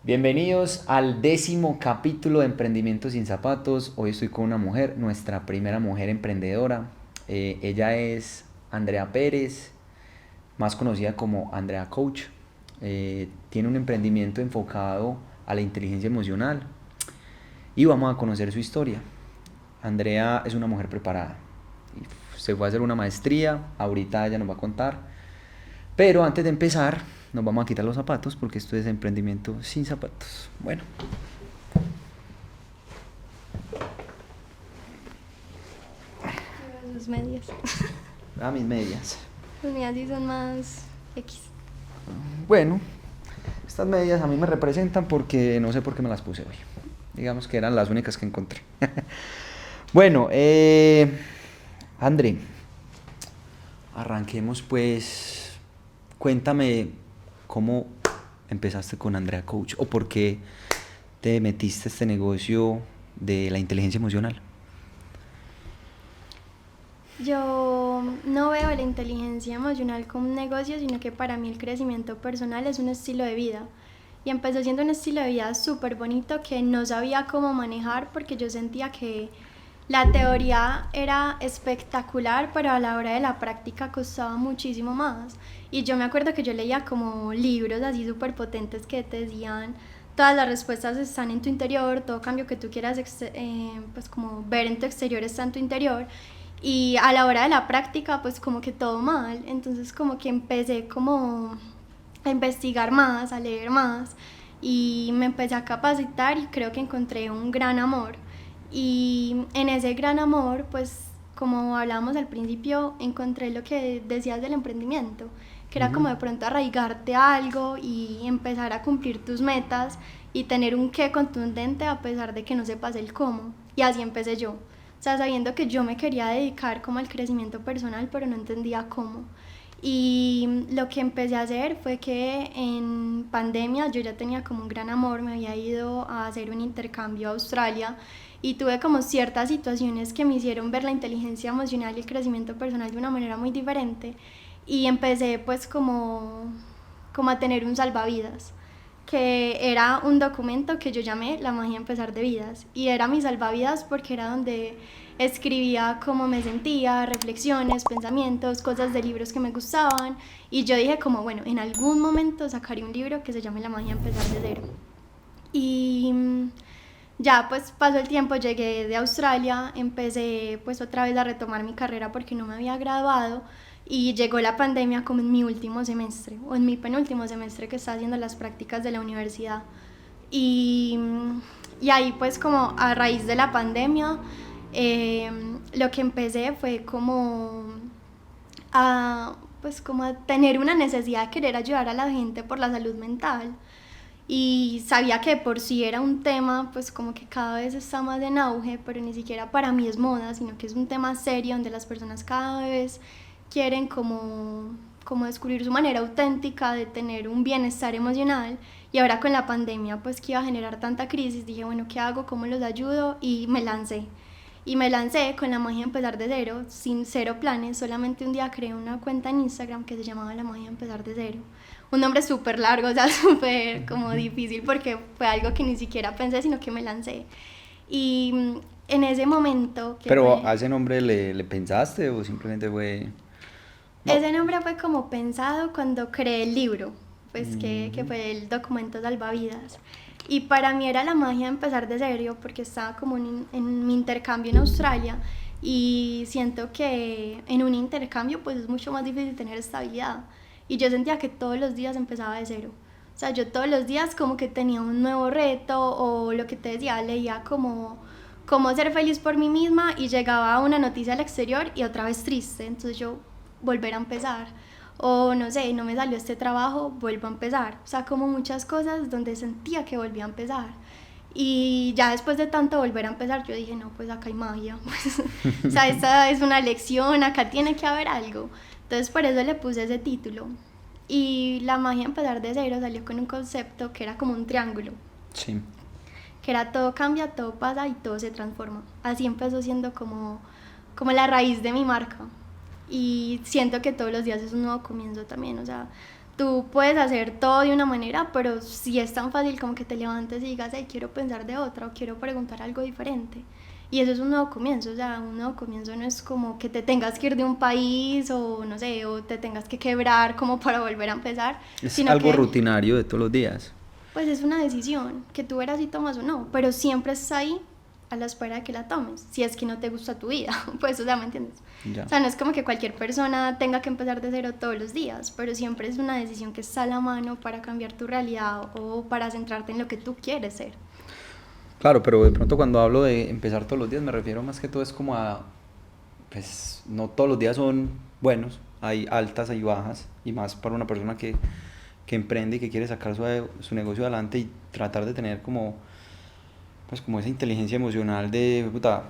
Bienvenidos al 10º capítulo de Emprendimiento sin Zapatos. Hoy estoy con una mujer, nuestra primera mujer emprendedora. Ella es Andrea Pérez, más conocida como Andrea Coach. Tiene un emprendimiento enfocado a la inteligencia emocional y vamos a conocer su historia. Andrea es una mujer preparada. Se fue a hacer una maestría, ahorita ella nos va a contar. Pero antes de empezar, nos vamos a quitar los zapatos porque esto es emprendimiento sin zapatos. Bueno, Sus medias. a mis medias. Las mías sí son más X. Bueno, estas medias a mí me representan porque no sé por qué me las puse hoy. Digamos que eran las únicas que encontré. Bueno, André, arranquemos pues. Cuéntame cómo empezaste con Andrea Coach o por qué te metiste a este negocio de la inteligencia emocional. Yo no veo la inteligencia emocional como un negocio, sino que para mí el crecimiento personal es un estilo de vida. Y empezó siendo un estilo de vida súper bonito que no sabía cómo manejar porque yo sentía que la teoría era espectacular, pero a la hora de la práctica costaba muchísimo más. Y yo me acuerdo que yo leía como libros así súper potentes que te decían todas las respuestas están en tu interior, todo cambio que tú quieras pues como ver en tu exterior está en tu interior. Y a la hora de la práctica pues como que todo mal. Entonces como que empecé como a investigar más, a leer más y me empecé a capacitar y creo que encontré un gran amor. Y en ese gran amor, pues como hablábamos al principio, encontré lo que decías del emprendimiento, que era como de pronto arraigarte a algo y empezar a cumplir tus metas y tener un qué contundente a pesar de que no sepas el cómo. Y así empecé yo. O sea, sabiendo que yo me quería dedicar como al crecimiento personal, pero no entendía cómo. Y lo que empecé a hacer fue que en pandemia yo ya tenía como un gran amor, me había ido a hacer un intercambio a Australia y tuve como ciertas situaciones que me hicieron ver la inteligencia emocional y el crecimiento personal de una manera muy diferente y empecé pues como a tener un salvavidas que era un documento que yo llamé La magia de empezar de vidas y era mi salvavidas porque era donde escribía cómo me sentía, reflexiones, pensamientos, cosas de libros que me gustaban y yo dije como bueno, en algún momento sacaré un libro que se llame La magia de empezar de cero y ya pues pasó el tiempo, llegué de Australia, empecé pues otra vez a retomar mi carrera porque no me había graduado y llegó la pandemia como en mi último semestre o en mi penúltimo semestre que estaba haciendo las prácticas de la universidad y, y ahí pues como a raíz de la pandemia lo que empecé fue como a pues como a tener una necesidad de querer ayudar a la gente por la salud mental y sabía que por sí era un tema pues como que cada vez está más en auge, pero ni siquiera para mí es moda, sino que es un tema serio donde las personas cada vez quieren como descubrir su manera auténtica de tener un bienestar emocional y ahora con la pandemia pues que iba a generar tanta crisis dije bueno, ¿qué hago? ¿Cómo los ayudo? Y me lancé con la magia de empezar de cero, sin cero planes, solamente un día creé una cuenta en Instagram que se llamaba La magia de empezar de cero. Un nombre súper largo, o sea, súper como difícil porque fue algo que ni siquiera pensé, sino que me lancé. Y en ese momento, que Pero fue, ¿a ese nombre le pensaste o simplemente fue... No. ese nombre fue como pensado cuando creé el libro, pues que fue el documento Salvavidas. Y para mí era la magia de empezar de cero porque estaba como en mi intercambio en Australia y siento que en un intercambio pues es mucho más difícil tener estabilidad. Y yo sentía que todos los días empezaba de cero. O sea, yo todos los días como que tenía un nuevo reto o lo que te decía, leía como cómo ser feliz por mí misma y llegaba una noticia al exterior y otra vez triste. Entonces yo volver a empezar o no sé, no me salió este trabajo, vuelvo a empezar. O sea, como muchas cosas donde sentía que volvía a empezar. Y ya después de tanto volver a empezar, yo dije, no, pues acá hay magia. O sea, esta es una lección, acá tiene que haber algo. Entonces por eso le puse ese título. Y la magia de empezar de cero salió con un concepto que era como un triángulo. Sí. Que era todo cambia, todo pasa y todo se transforma. Así empezó siendo como la raíz de mi marca y siento que todos los días es un nuevo comienzo también, o sea, tú puedes hacer todo de una manera, pero si es tan fácil como que te levantes y digas, hey, quiero pensar de otra o quiero preguntar algo diferente. Y eso es un nuevo comienzo, o sea, un nuevo comienzo no es como que te tengas que ir de un país o no sé, o te tengas que quebrar como para volver a empezar, Es sino algo que rutinario de todos los días. pues es una decisión que tú verás si tomas o no, pero siempre estás ahí a la espera de que la tomes, si es que no te gusta tu vida, pues, o sea, ¿me entiendes? Ya. O sea, no es como que cualquier persona tenga que empezar de cero todos los días, pero siempre es una decisión que está a la mano para cambiar tu realidad o para centrarte en lo que tú quieres ser. Claro, pero de pronto cuando hablo de empezar todos los días me refiero más que todo es como a, pues no todos los días son buenos, hay altas, hay bajas, y más para una persona que emprende y que quiere sacar su negocio adelante y tratar de tener como, pues como esa inteligencia emocional de, puta,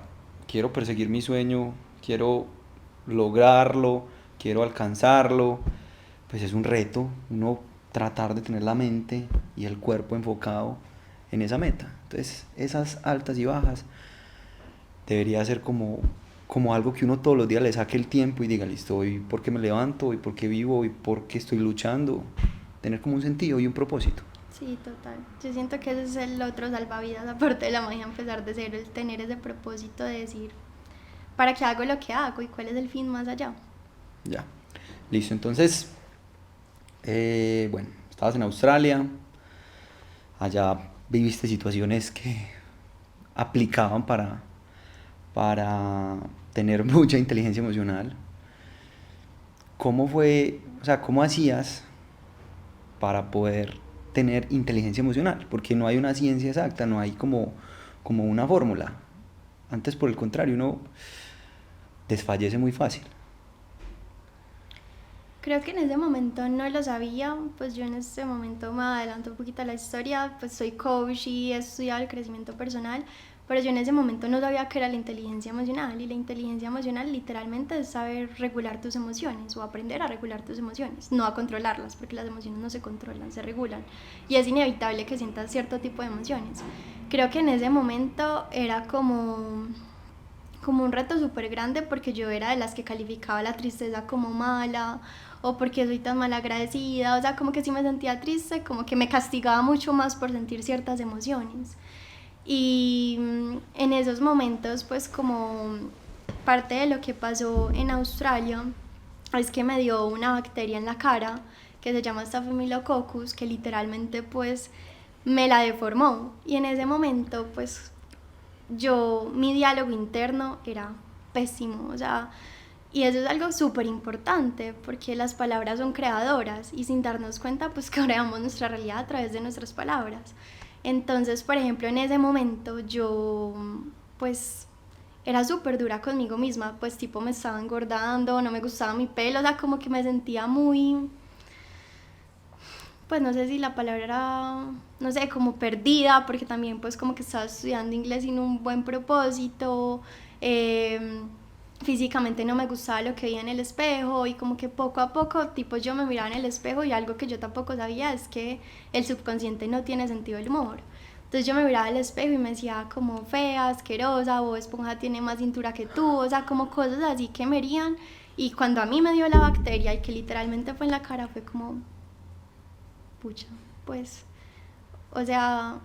quiero perseguir mi sueño, quiero lograrlo, quiero alcanzarlo, pues es un reto, uno tratar de tener la mente y el cuerpo enfocado en esa meta. Entonces, esas altas y bajas debería ser como algo que uno todos los días le saque el tiempo y diga, listo, hoy por qué me levanto, hoy por qué vivo, hoy por qué estoy luchando. Tener como un sentido y un propósito. Sí, total. Yo siento que ese es el otro salvavidas, aparte de la magia, empezar de cero, el tener ese propósito de decir, ¿para qué hago lo que hago y cuál es el fin más allá? Ya. Listo, entonces, bueno, estabas en Australia, allá viviste situaciones que aplicaban para tener mucha inteligencia emocional. ¿Cómo fue, o sea, cómo hacías para poder tener inteligencia emocional? Porque no hay una ciencia exacta, no hay como una fórmula. Antes, por el contrario, uno desfallece muy fácil. Creo que en ese momento no lo sabía, pues yo en ese momento me adelanto un poquito a la historia, pues soy coach y he estudiado el crecimiento personal, pero yo en ese momento no sabía qué era la inteligencia emocional y la inteligencia emocional literalmente es saber regular tus emociones o aprender a regular tus emociones, no a controlarlas, porque las emociones no se controlan, se regulan y es inevitable que sientas cierto tipo de emociones. Creo que en ese momento era como un reto súper grande porque yo era de las que calificaba la tristeza como mala o porque soy tan mal agradecida, o sea, como que si me sentía triste, como que me castigaba mucho más por sentir ciertas emociones. Y en esos momentos, pues como parte de lo que pasó en Australia es que me dio una bacteria en la cara que se llama Staphylococcus, que literalmente pues me la deformó. Y en ese momento pues mi diálogo interno era pésimo, o sea, y eso es algo súper importante porque las palabras son creadoras y sin darnos cuenta pues creamos nuestra realidad a través de nuestras palabras. Entonces, por ejemplo, en ese momento yo pues era súper dura conmigo misma, pues tipo me estaba engordando, no me gustaba mi pelo, o sea, como que me sentía muy, pues no sé si la palabra era, no sé, como perdida, porque también pues como que estaba estudiando inglés sin un buen propósito, físicamente no me gustaba lo que veía en el espejo y como que poco a poco, tipo yo me miraba en el espejo y algo que yo tampoco sabía es que el subconsciente no tiene sentido del humor. Entonces yo me miraba al espejo y me decía como fea, asquerosa, Bob Esponja tiene más cintura que tú, o sea, como cosas así que me herían. Y cuando a mí me dio la bacteria y que literalmente fue en la cara, fue como, pucha, pues, o sea,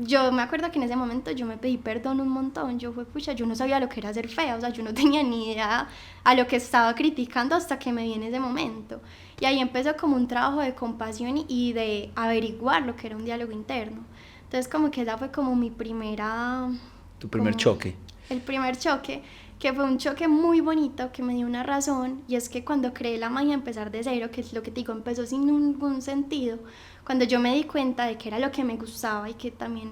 yo me acuerdo que en ese momento yo me pedí perdón un montón, yo fue, pucha, yo no sabía lo que era ser fea, o sea, yo no tenía ni idea a lo que estaba criticando hasta que me vi en ese momento. Y ahí empezó como un trabajo de compasión y de averiguar lo que era un diálogo interno. Entonces como que esa fue como mi primera, Tu primer como choque. el primer choque, que fue un choque muy bonito, que me dio una razón, y es que cuando creé la magia empezar de cero, que es lo que te digo, empezó sin ningún sentido, cuando yo me di cuenta de que era lo que me gustaba y que también,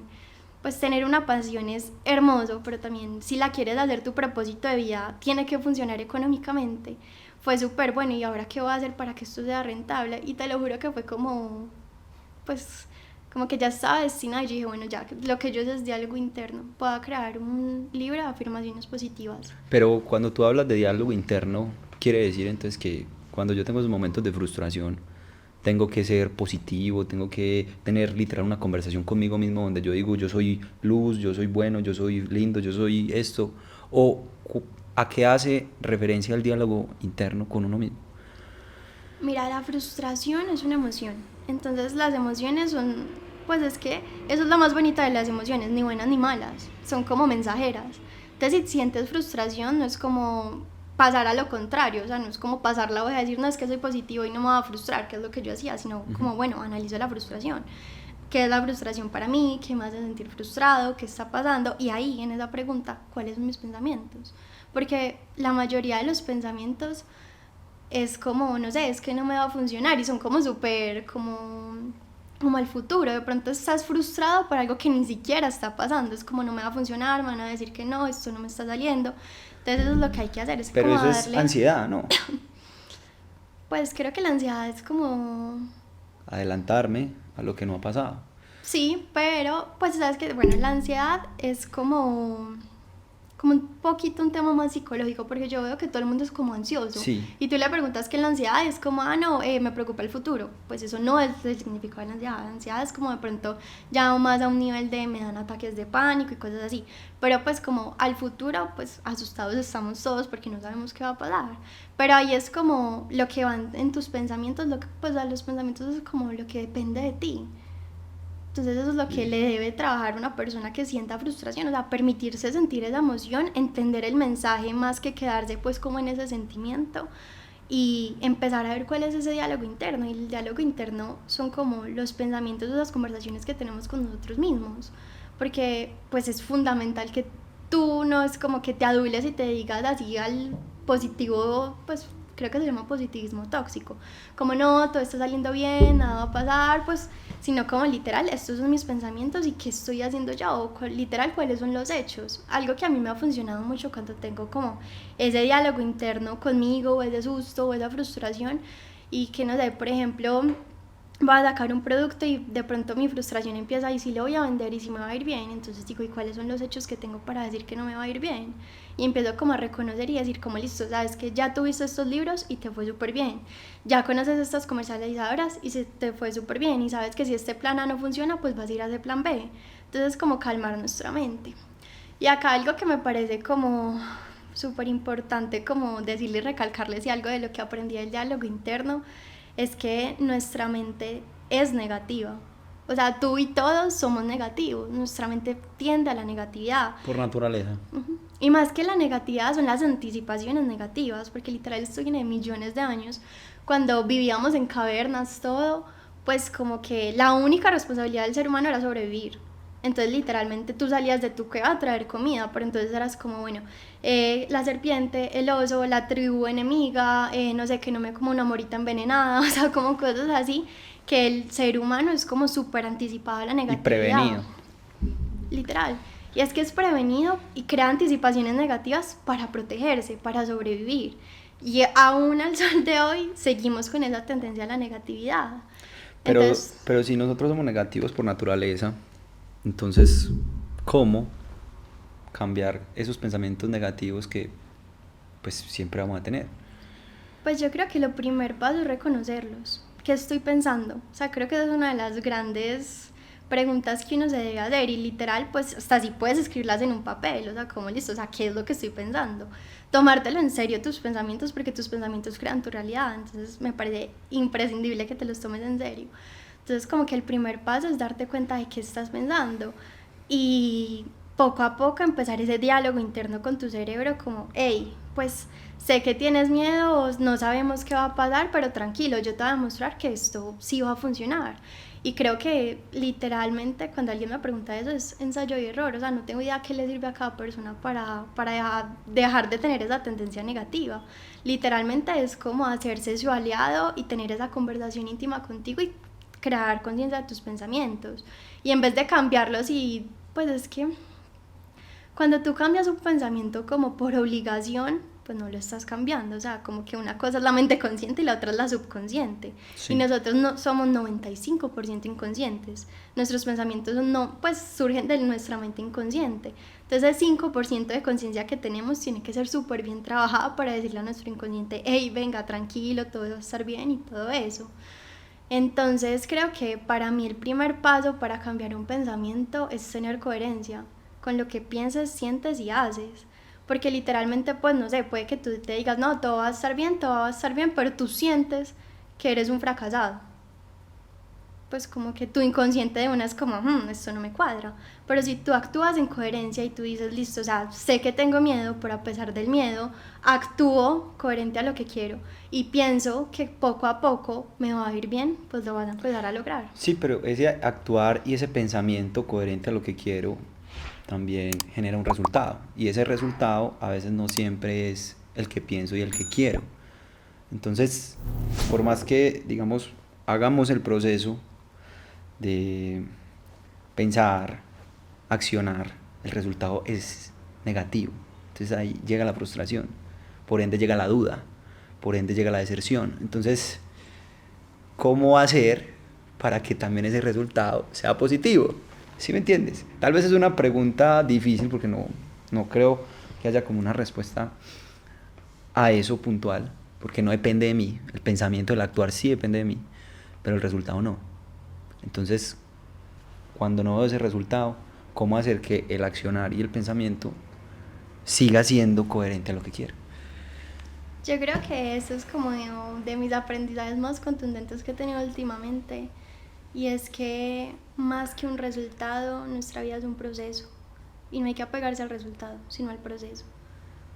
pues tener una pasión es hermoso, pero también si la quieres hacer tu propósito de vida, tiene que funcionar económicamente, fue súper bueno, y ahora qué voy a hacer para que esto sea rentable, y te lo juro que fue como, pues como que ya estaba destinada y yo dije, bueno, ya lo que yo sé es diálogo interno, puedo crear un libro de afirmaciones positivas. Pero cuando tú hablas de diálogo interno, quiere decir entonces que cuando yo tengo esos momentos de frustración, tengo que ser positivo, tengo que tener literal una conversación conmigo mismo donde yo digo, yo soy luz, yo soy bueno, yo soy lindo, yo soy esto. O a qué hace referencia el diálogo interno con uno mismo. Mira, la frustración es una emoción. Entonces las emociones son, pues es que eso es lo más bonito de las emociones, ni buenas ni malas, son como mensajeras. Entonces si sientes frustración no es como pasar a lo contrario, o sea, no es como pasar la hoja y decir, no, es que soy positivo y no me va a frustrar, que es lo que yo hacía, sino como, bueno, analizo la frustración. ¿Qué es la frustración para mí? ¿Qué me hace sentir frustrado? ¿Qué está pasando? Y ahí, en esa pregunta, ¿cuáles son mis pensamientos? Porque la mayoría de los pensamientos es como, no sé, es que no me va a funcionar y son como súper, como el futuro. De pronto estás frustrado por algo que ni siquiera está pasando. Es como no me va a funcionar, me van a decir que no, esto no me está saliendo. Entonces eso es lo que hay que hacer, es Pero como eso es darle... ansiedad, ¿no? Pues creo que la ansiedad es como... Adelantarme a lo que no ha pasado. Sí, pero pues sabes que, bueno, la ansiedad es como un poquito un tema más psicológico, porque yo veo que todo el mundo es como ansioso. Sí. Y tú le preguntas que la ansiedad es como, ah, no, me preocupa el futuro. Pues eso no es el significado de la ansiedad. La ansiedad es como de pronto ya más a un nivel de me dan ataques de pánico y cosas así. Pero pues como al futuro, pues asustados estamos todos porque no sabemos qué va a pasar. Pero ahí es como lo que van en tus pensamientos, lo que, pues a los pensamientos es como lo que depende de ti. Entonces eso es lo que le debe trabajar a una persona que sienta frustración, o sea, permitirse sentir esa emoción, entender el mensaje más que quedarse pues como en ese sentimiento y empezar a ver cuál es ese diálogo interno. Y el diálogo interno son como los pensamientos, las conversaciones que tenemos con nosotros mismos, porque pues es fundamental que tú no es como que te adules y te digas así al positivo, pues creo que se llama positivismo tóxico, como no, todo está saliendo bien, nada va a pasar, pues, sino como literal, estos son mis pensamientos y qué estoy haciendo yo, o literal, cuáles son los hechos. Algo que a mí me ha funcionado mucho cuando tengo como ese diálogo interno conmigo, o ese susto, o esa frustración, y que no sé, por ejemplo, voy a sacar un producto y de pronto mi frustración empieza y si lo voy a vender y si me va a ir bien, entonces digo, ¿y cuáles son los hechos que tengo para decir que no me va a ir bien? Y empiezo como a reconocer y decir como listo, sabes que ya tuviste estos libros y te fue súper bien, ya conoces estas comercializadoras y se te fue súper bien y sabes que si este plan A no funciona, pues vas a ir a ese plan B. Entonces como calmar nuestra mente. Y acá algo que me parece como súper importante como decirle y recalcarles y algo de lo que aprendí del diálogo interno es que nuestra mente es negativa. O sea, tú y todos somos negativos. Nuestra mente tiende a la negatividad. Por naturaleza. Y más que la negatividad son las anticipaciones negativas, porque literal esto viene de millones de años. Cuando vivíamos en cavernas, todo, pues como que la única responsabilidad del ser humano era sobrevivir. Entonces literalmente tú salías de tu cueva a traer comida, pero entonces eras como, bueno, la serpiente, el oso, la tribu enemiga, no sé, que no me como una morita envenenada, o sea, como cosas así, que el ser humano es como súper anticipado a la negatividad. Y prevenido. Literal. Y es que es prevenido y crea anticipaciones negativas para protegerse, para sobrevivir. Y aún al sol de hoy seguimos con esa tendencia a la negatividad. Pero si nosotros somos negativos por naturaleza, entonces, ¿cómo cambiar esos pensamientos negativos que pues siempre vamos a tener? Pues yo creo que lo primer paso es reconocerlos. ¿Qué estoy pensando? O sea, creo que esa es una de las grandes preguntas que uno se debe hacer y literal, pues hasta así puedes escribirlas en un papel, o sea, como listo, o sea, ¿qué es lo que estoy pensando? Tomártelo en serio tus pensamientos porque tus pensamientos crean tu realidad, entonces me parece imprescindible que te los tomes en serio. Entonces como que el primer paso es darte cuenta de qué estás pensando y poco a poco empezar ese diálogo interno con tu cerebro como, hey, pues sé que tienes miedo, no sabemos qué va a pasar, pero tranquilo, yo te voy a demostrar que esto sí va a funcionar. Y creo que literalmente cuando alguien me pregunta eso es ensayo y error, o sea, no tengo idea qué le sirve a cada persona para dejar de tener esa tendencia negativa. Literalmente es como hacerse su aliado y tener esa conversación íntima contigo y crear conciencia de tus pensamientos. Y en vez de cambiarlos y pues es que cuando tú cambias un pensamiento como por obligación, pues no lo estás cambiando, o sea, como que una cosa es la mente consciente y la otra es la subconsciente. Sí. Y nosotros no, somos 95% inconscientes. Nuestros pensamientos no, pues surgen de nuestra mente inconsciente. Entonces el 5% de conciencia que tenemos tiene que ser súper bien trabajada para decirle a nuestro inconsciente, hey, venga, tranquilo, todo va a estar bien y todo eso. Entonces creo que para mí el primer paso para cambiar un pensamiento es tener coherencia con lo que piensas, sientes y haces. Porque literalmente, pues no sé, puede que tú te digas, no, todo va a estar bien, pero tú sientes que eres un fracasado. Pues como que tu inconsciente de una es como, esto no me cuadra. Pero si tú actúas en coherencia y tú dices, listo, o sea, sé que tengo miedo, pero a pesar del miedo, actúo coherente a lo que quiero y pienso que poco a poco me va a ir bien, pues lo vas a empezar a lograr. Sí, pero ese actuar y ese pensamiento coherente a lo que quiero también genera un resultado. Y ese resultado a veces no siempre es el que pienso y el que quiero. Entonces, por más que, digamos, hagamos el proceso de pensar, accionar, el resultado es negativo. Entonces ahí llega la frustración, por ende llega la duda, por ende llega la deserción. Entonces, ¿cómo hacer para que también ese resultado sea positivo? ¿Sí me entiendes? Tal vez es una pregunta difícil porque no creo que haya como una respuesta a eso puntual, porque no depende de mí. El pensamiento, el actuar sí depende de mí, pero el resultado no. Entonces, cuando no veo ese resultado, ¿cómo hacer que el accionar y el pensamiento siga siendo coherente a lo que quiero? Yo creo que eso es como de mis aprendizajes más contundentes que he tenido últimamente, y es que más que un resultado, nuestra vida es un proceso y no hay que apegarse al resultado, sino al proceso,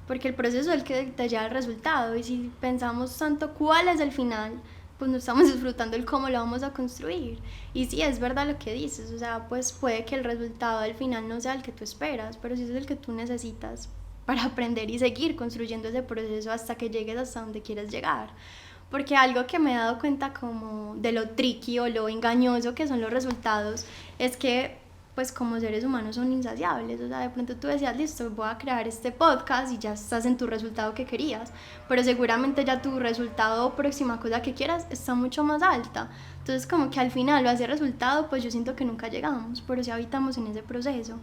porque el proceso es el que te lleva al resultado, y si pensamos tanto cuál es el final, pues no estamos disfrutando el cómo lo vamos a construir. Y sí, es verdad lo que dices, o sea, pues puede que el resultado al final no sea el que tú esperas, pero sí es el que tú necesitas para aprender y seguir construyendo ese proceso hasta que llegues hasta donde quieres llegar. Porque algo que me he dado cuenta como de lo tricky o lo engañoso que son los resultados es que pues como seres humanos son insaciables. O sea, de pronto tú decías, listo, voy a crear este podcast y ya estás en tu resultado que querías, pero seguramente ya tu resultado o próxima cosa que quieras está mucho más alta. Entonces como que al final o a ese resultado pues yo siento que nunca llegamos, pero sí habitamos en ese proceso.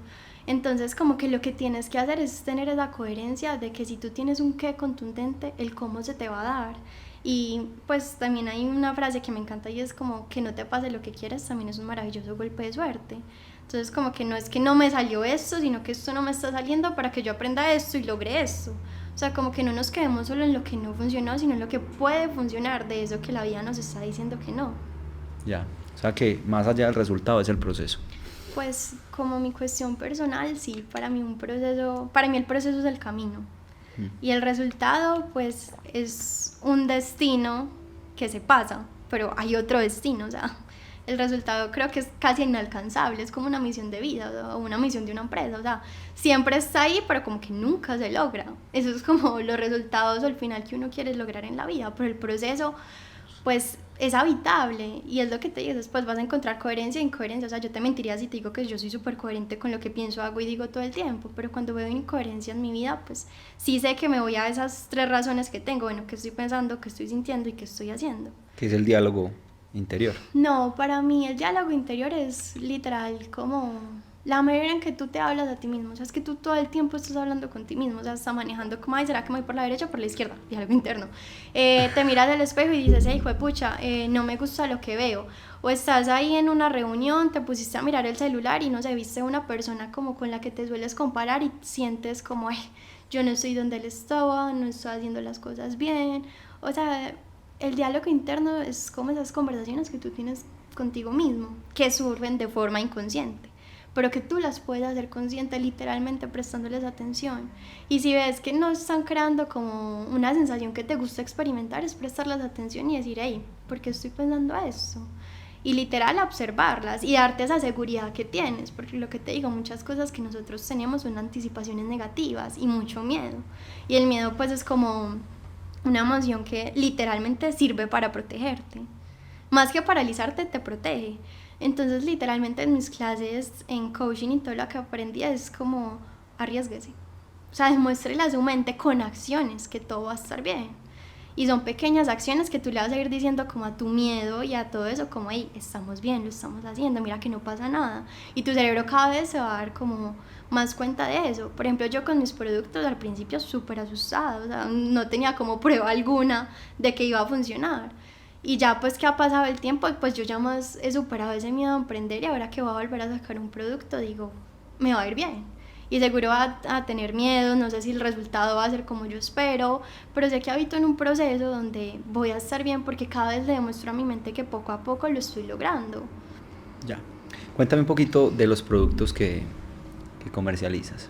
Entonces como que lo que tienes que hacer es tener esa coherencia de que si tú tienes un qué contundente, el cómo se te va a dar. Y pues también hay una frase que me encanta y es como que no te pase lo que quieres también es un maravilloso golpe de suerte. Entonces como que no es que no me salió esto, sino que esto no me está saliendo para que yo aprenda esto y logre esto. O sea, como que no nos quedemos solo en lo que no funcionó, sino en lo que puede funcionar de eso que la vida nos está diciendo que no. Ya, o sea que más allá del resultado es el proceso. Pues como mi cuestión personal, sí, para mí el proceso es el camino. Y el resultado pues es un destino que se pasa, pero hay otro destino, o sea, el resultado creo que es casi inalcanzable, es como una misión de vida o una misión de una empresa, o sea, siempre está ahí, pero como que nunca se logra. Eso es como los resultados o el final que uno quiere lograr en la vida, pero el proceso pues es habitable, y es lo que te digo, después vas a encontrar coherencia e incoherencia. O sea, yo te mentiría si te digo que yo soy súper coherente con lo que pienso, hago y digo todo el tiempo, pero cuando veo incoherencia en mi vida, pues sí sé que me voy a esas tres razones que tengo, bueno, qué estoy pensando, qué estoy sintiendo y qué estoy haciendo. Que es el diálogo interior. No, para mí el diálogo interior es literal como la manera en que tú te hablas a ti mismo. O sea, es que tú todo el tiempo estás hablando con ti mismo. O sea, estás manejando como, ay, ¿será que me voy por la derecha o por la izquierda? Diálogo interno. Te miras al espejo y dices, hey, hijo de pucha, no me gusta lo que veo. O estás ahí en una reunión, te pusiste a mirar el celular y no sé, viste una persona como con la que te sueles comparar y sientes como, yo no estoy donde él estaba, no estoy haciendo las cosas bien. O sea, el diálogo interno es como esas conversaciones que tú tienes contigo mismo, que surgen de forma inconsciente, pero que tú las puedes hacer consciente literalmente prestándoles atención. Y si ves que no están creando como una sensación que te gusta experimentar, es prestarles atención y decir, hey, ¿por qué estoy pensando esto? Y literal observarlas y darte esa seguridad que tienes, porque lo que te digo, muchas cosas que nosotros tenemos son anticipaciones negativas y mucho miedo, y el miedo pues es como una emoción que literalmente sirve para protegerte. Más que paralizarte, te protege. Entonces, literalmente en mis clases, en coaching y todo lo que aprendí es como arriesguese. O sea, demuéstrele a su mente con acciones que todo va a estar bien. Y son pequeñas acciones que tú le vas a ir diciendo como a tu miedo y a todo eso, como, hey, estamos bien, lo estamos haciendo, mira que no pasa nada. Y tu cerebro cada vez se va a dar como más cuenta de eso. Por ejemplo, yo con mis productos al principio súper asustada, o sea, no tenía como prueba alguna de que iba a funcionar. Y ya pues que ha pasado el tiempo, pues yo ya más he superado ese miedo a emprender, y ahora que voy a volver a sacar un producto, digo, me va a ir bien. y seguro va a tener miedo, no sé si el resultado va a ser como yo espero, pero sé que habito en un proceso donde voy a estar bien porque cada vez le demuestro a mi mente que poco a poco lo estoy logrando. Ya. Cuéntame un poquito de los productos que comercializas.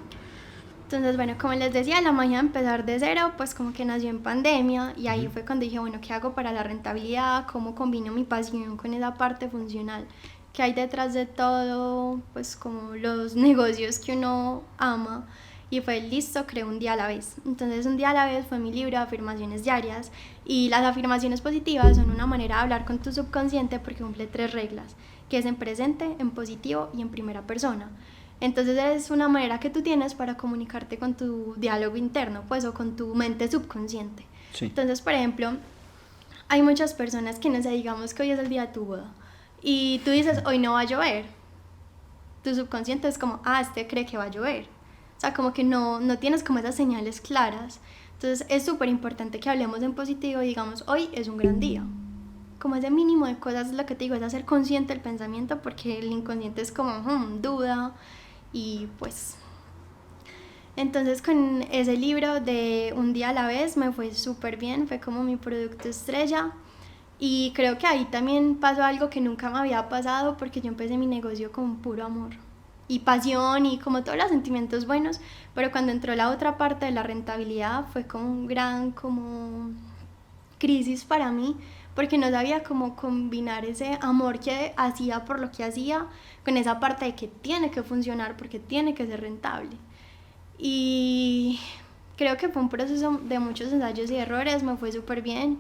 Entonces, bueno, como les decía, la magia de empezar de cero, pues como que nació en pandemia y ahí fue cuando dije, bueno, ¿qué hago para la rentabilidad? ¿Cómo combino mi pasión con esa parte funcional que hay detrás de todo? Pues como los negocios que uno ama. Y fue listo, creé un día a la vez. Entonces, un día a la vez fue mi libro de afirmaciones diarias y las afirmaciones positivas son una manera de hablar con tu subconsciente porque cumple 3 reglas, que es en presente, en positivo y en primera persona. Entonces es una manera que tú tienes para comunicarte con tu diálogo interno, pues, o con tu mente subconsciente. Sí. Entonces, por ejemplo, hay muchas personas que no sé, digamos que hoy es el día de tu boda y tú dices, hoy no va a llover. Tu subconsciente es como, este cree que va a llover. O sea, como que no tienes como esas señales claras. Entonces es súper importante que hablemos en positivo y digamos, hoy es un gran día. Como ese mínimo de cosas es lo que te digo, es hacer consciente el pensamiento porque el inconsciente es como duda y pues entonces con ese libro de Un día a la vez me fue súper bien, fue como mi producto estrella y creo que ahí también pasó algo que nunca me había pasado porque yo empecé mi negocio con puro amor y pasión y como todos los sentimientos buenos, pero cuando entró la otra parte de la rentabilidad fue como un gran como crisis para mí porque no sabía cómo combinar ese amor que hacía por lo que hacía con esa parte de que tiene que funcionar porque tiene que ser rentable. Y creo que fue un proceso de muchos ensayos y errores, me fue súper bien.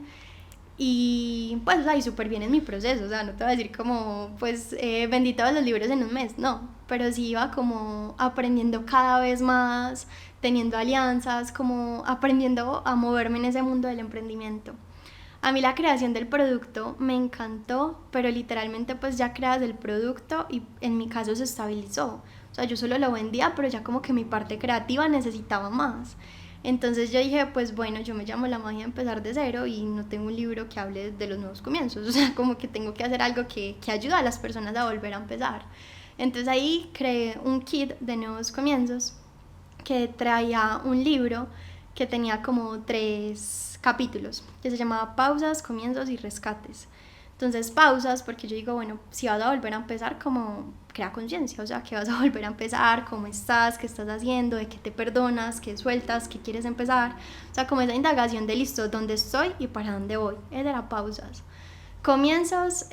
Y pues ahí súper bien en mi proceso, o sea, no te voy a decir como, pues vendí todos los libros en un mes, no, pero sí iba como aprendiendo cada vez más, teniendo alianzas, como aprendiendo a moverme en ese mundo del emprendimiento. A mí la creación del producto me encantó, pero literalmente pues ya creas el producto y en mi caso se estabilizó. O sea, yo solo lo vendía, pero ya como que mi parte creativa necesitaba más. Entonces yo dije, pues bueno, yo me llamo La magia de empezar de cero y no tengo un libro que hable de los nuevos comienzos. O sea, como que tengo que hacer algo que ayude a las personas a volver a empezar. Entonces ahí creé un kit de nuevos comienzos que traía un libro que tenía como 3 capítulos, que se llamaba Pausas, Comienzos y Rescates. Entonces, pausas, porque yo digo, bueno, si vas a volver a empezar, como crea conciencia, o sea, que vas a volver a empezar, cómo estás, qué estás haciendo, de qué te perdonas, qué sueltas, qué quieres empezar. O sea, como esa indagación de listo, dónde estoy y para dónde voy. Esa era pausas. Comienzos,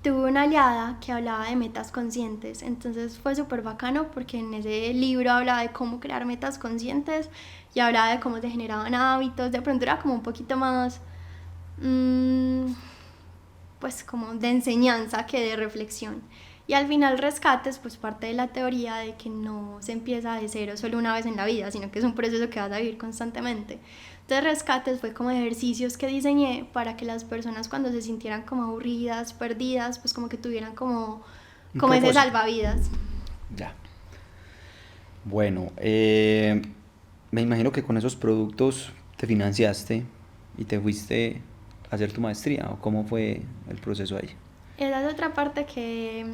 tuve una aliada que hablaba de metas conscientes, entonces fue súper bacano porque en ese libro hablaba de cómo crear metas conscientes y hablaba de cómo se generaban hábitos, de pronto era como un poquito más pues como de enseñanza que de reflexión. Y al final rescates, pues parte de la teoría de que no se empieza de cero solo una vez en la vida, sino que es un proceso que vas a vivir constantemente. Entonces rescates fue como ejercicios que diseñé para que las personas cuando se sintieran como aburridas, perdidas, pues como que tuvieran como ese salvavidas. Ya. Bueno, me imagino que con esos productos te financiaste y te fuiste a hacer tu maestría, ¿o cómo fue el proceso ahí? Esa es otra parte que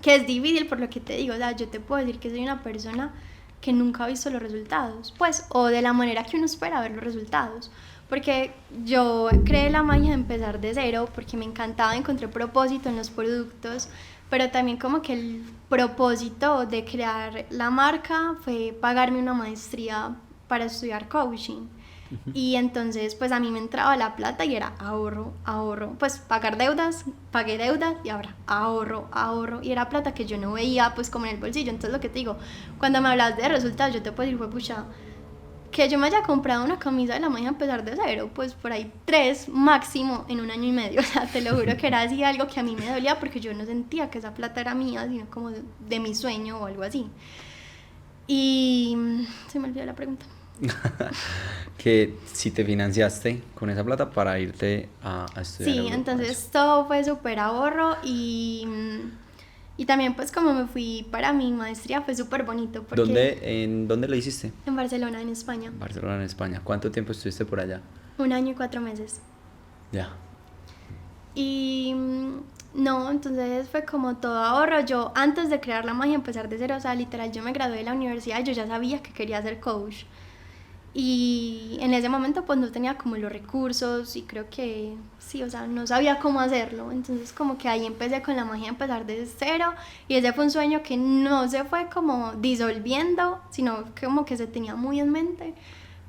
es difícil por lo que te digo, o sea, yo te puedo decir que soy una persona que nunca ha visto los resultados, pues, o de la manera que uno espera ver los resultados, porque yo creé la magia de empezar de cero, porque me encantaba, encontré propósito en los productos, pero también como que el propósito de crear la marca fue pagarme una maestría para estudiar coaching. Y entonces pues a mí me entraba la plata y era ahorro, ahorro, pues pagar deudas, pagué deudas y ahora ahorro, ahorro y era plata que yo no veía pues como en el bolsillo. Entonces lo que te digo, cuando me hablas de resultados yo te puedo decir, fue pucha, que yo me haya comprado una camisa de la magia a empezar de cero, pues por ahí 3 máximo en un año y medio, o sea, te lo juro que era así algo que a mí me dolía porque yo no sentía que esa plata era mía, sino como de mi sueño o algo así. Y se me olvidó la pregunta. Que si te financiaste con esa plata para irte a estudiar a Sí, Europa, entonces eso. todo fue súper ahorro y también pues como me fui para mi maestría fue súper bonito porque ¿En dónde lo hiciste? en Barcelona, en España, En Barcelona, en España. ¿Cuánto tiempo estuviste por allá? 1 año y 4 meses. Ya. Y No, entonces fue como todo ahorro. Yo antes de crear la magia, empezar de cero, o sea, literal, yo me gradué de la universidad y yo ya sabía que quería ser coach. Y en ese momento pues no tenía como los recursos y creo que sí, o sea, no sabía cómo hacerlo. Entonces como que ahí empecé con la magia, empezar desde cero, y ese fue un sueño que no se fue como disolviendo, sino como que se tenía muy en mente,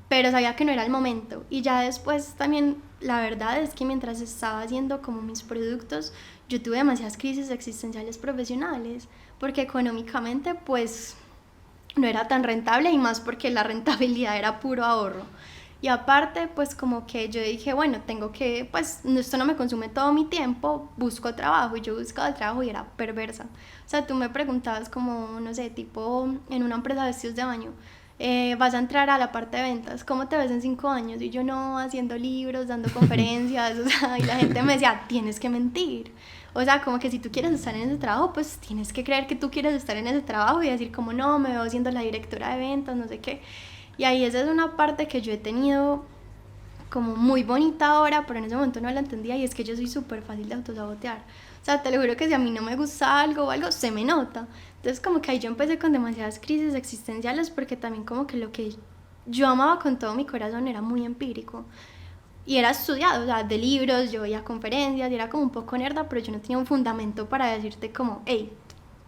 pero sabía que no era el momento. Y ya después también la verdad es que mientras estaba haciendo como mis productos, yo tuve demasiadas crisis existenciales profesionales, porque económicamente pues no era tan rentable, y más porque la rentabilidad era puro ahorro. Y aparte, pues como que yo dije, bueno, tengo que, pues esto no me consume todo mi tiempo, busco trabajo. Y yo buscaba el trabajo y era perversa. O sea, tú me preguntabas como, no sé, tipo en una empresa de vestidos de baño, vas a entrar a la parte de ventas, ¿cómo te ves en 5 años? Y yo no, haciendo libros, dando conferencias, o sea, y la gente me decía, tienes que mentir. O sea, como que si tú quieres estar en ese trabajo, pues tienes que creer que tú quieres estar en ese trabajo y decir como no, me veo siendo la directora de ventas, no sé qué. Y ahí esa es una parte que yo he tenido como muy bonita ahora, pero en ese momento no la entendía, y es que yo soy súper fácil de autosabotear. O sea, te lo juro que si a mí no me gusta algo o algo, se me nota. Entonces como que ahí yo empecé con demasiadas crisis existenciales, porque también como que lo que yo amaba con todo mi corazón era muy empírico. Y era estudiado, o sea, de libros, yo iba a conferencias y era como un poco nerda, pero yo no tenía un fundamento para decirte como, hey,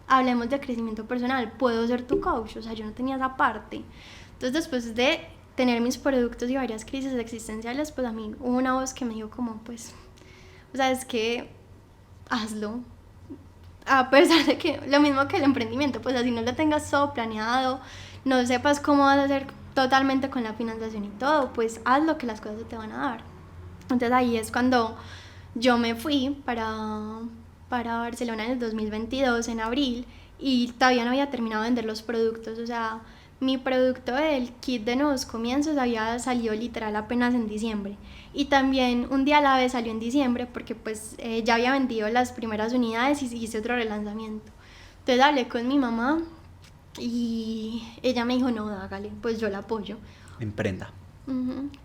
hablemos de crecimiento personal, puedo ser tu coach, o sea, yo no tenía esa parte. Entonces después de tener mis productos y varias crisis existenciales, pues a mí hubo una voz que me dijo como, pues, o sea, es que hazlo. A pesar de que, lo mismo que el emprendimiento, pues así no lo tengas todo planeado, no sepas cómo vas a hacer totalmente con la financiación y todo, pues hazlo, que las cosas se te van a dar. Entonces ahí es cuando yo me fui para Barcelona en el 2022, en abril, y todavía no había terminado de vender los productos. O sea, mi producto del kit de nuevos comienzos había salido literal apenas en diciembre. Y también un día a la vez salió en diciembre, porque pues ya había vendido las primeras unidades y hice otro relanzamiento. Entonces hablé con mi mamá y ella me dijo, no, hágale, pues yo la apoyo. Emprenda.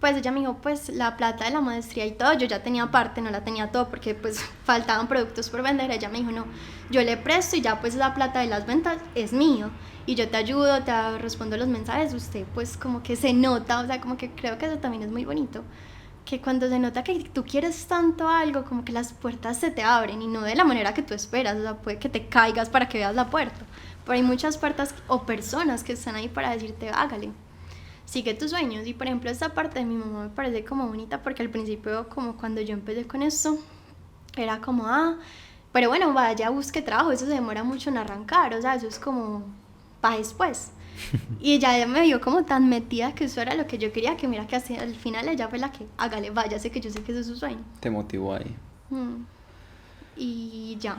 Pues ella me dijo, pues la plata de la maestría y todo, yo ya tenía parte, no la tenía todo porque pues faltaban productos por vender. Ella me dijo, no, yo le presto y ya pues la plata de las ventas es mío, y yo te ayudo, te respondo los mensajes. Usted pues como que se nota, o sea, como que creo que eso también es muy bonito, que cuando se nota que tú quieres tanto algo, como que las puertas se te abren y no de la manera que tú esperas. O sea, puede que te caigas para que veas la puerta, pero hay muchas puertas o personas que están ahí para decirte, hágale, sigue tus sueños. Y por ejemplo esta parte de mi mamá me parece como bonita, porque al principio como cuando yo empecé con esto era como, pero bueno, vaya, busque trabajo, eso se demora mucho en arrancar, o sea, eso es como para después. Y ella me vio como tan metida que eso era lo que yo quería, que mira que al final ella fue la que, hágale, vaya, sé que yo sé que eso es su sueño. Te motivó ahí. Y ya,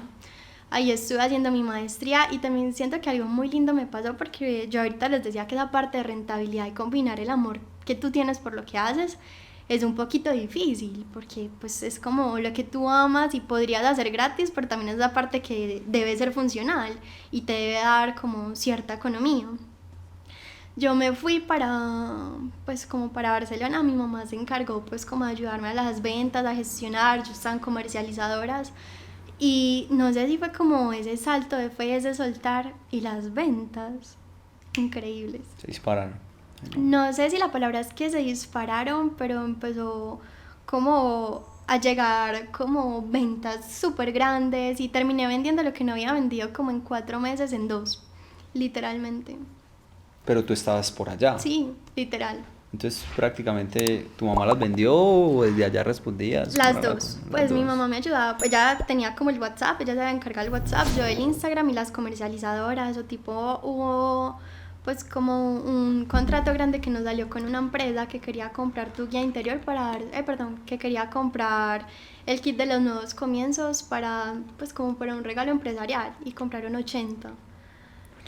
ahí estuve haciendo mi maestría, y también siento que algo muy lindo me pasó, porque yo ahorita les decía que esa parte de rentabilidad y combinar el amor que tú tienes por lo que haces es un poquito difícil, porque pues es como lo que tú amas y podrías hacer gratis, pero también es la parte que debe ser funcional y te debe dar como cierta economía. Yo me fui pues como para Barcelona. Mi mamá se encargó pues como de ayudarme a las ventas, a gestionar, yo estaba en comercializadoras, y no sé si fue como ese salto de fe, ese soltar, y las ventas, increíbles. Se dispararon. No sé si la palabra es que se dispararon, pero empezó como a llegar como ventas súper grandes, y terminé vendiendo lo que no había vendido como en 4 meses, en 2, literalmente. Pero tú estabas por allá. Sí, literal. Entonces prácticamente tu mamá las vendió o desde allá respondías. Las dos. Pues mi dos. mamá me ayudaba, pues ella tenía como el WhatsApp, ella se encargaba del WhatsApp, yo del Instagram y las comercializadoras. O tipo, hubo pues como un contrato grande que nos salió con una empresa que quería comprar tu guía interior que quería comprar el kit de los nuevos comienzos para, pues como para un regalo empresarial, y compraron 80.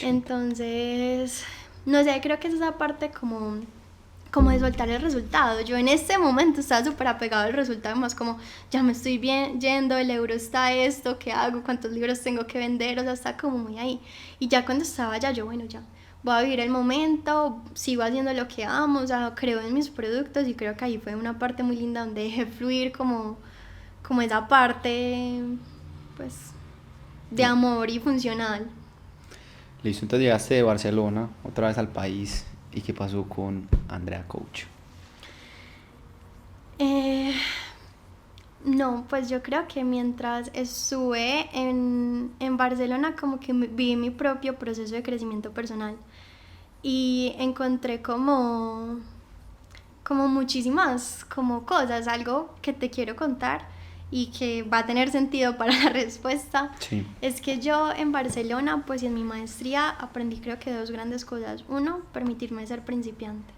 Entonces, no sé, creo que es esa parte como de soltar el resultado. Yo en este momento estaba súper apegado al resultado, más como ya me estoy bien yendo, el euro está esto, ¿qué hago? ¿Cuántos libros tengo que vender? O sea, está como muy ahí. Y ya cuando estaba allá, yo, bueno, ya voy a vivir el momento, sigo haciendo lo que amo, o sea, creo en mis productos, y creo que ahí fue una parte muy linda donde dejé fluir como esa parte pues, de amor y funcional. Listo, entonces llegaste de Barcelona otra vez al país. ¿Y qué pasó con Andrea Coach? No, pues yo creo que mientras estuve en Barcelona como que vi mi propio proceso de crecimiento personal y encontré como muchísimas como cosas, algo que te quiero contar y que va a tener sentido para la respuesta. Sí. Es que yo en Barcelona, pues y en mi maestría aprendí creo que dos grandes cosas. Uno, permitirme ser principiante.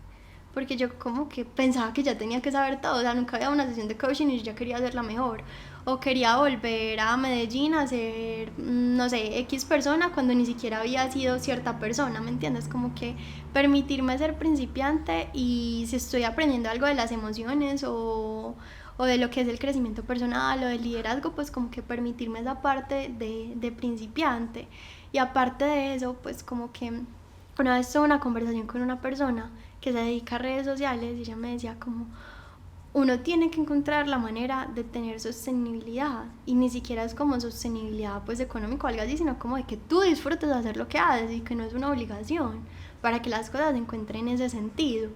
Porque yo como que pensaba que ya tenía que saber todo, o sea, nunca había una sesión de coaching y yo ya quería hacerla mejor. O quería volver a Medellín a ser, no sé, X persona cuando ni siquiera había sido cierta persona, ¿me entiendes? Como que permitirme ser principiante y si estoy aprendiendo algo de las emociones o de lo que es el crecimiento personal o del liderazgo, pues como que permitirme esa parte de principiante. Y aparte de eso, pues como que una vez tuve una conversación con una persona que se dedica a redes sociales y ella me decía como uno tiene que encontrar la manera de tener sostenibilidad y ni siquiera es como sostenibilidad pues económica o algo así, sino como de que tú disfrutes de hacer lo que haces y que no es una obligación para que las cosas se encuentren en ese sentido.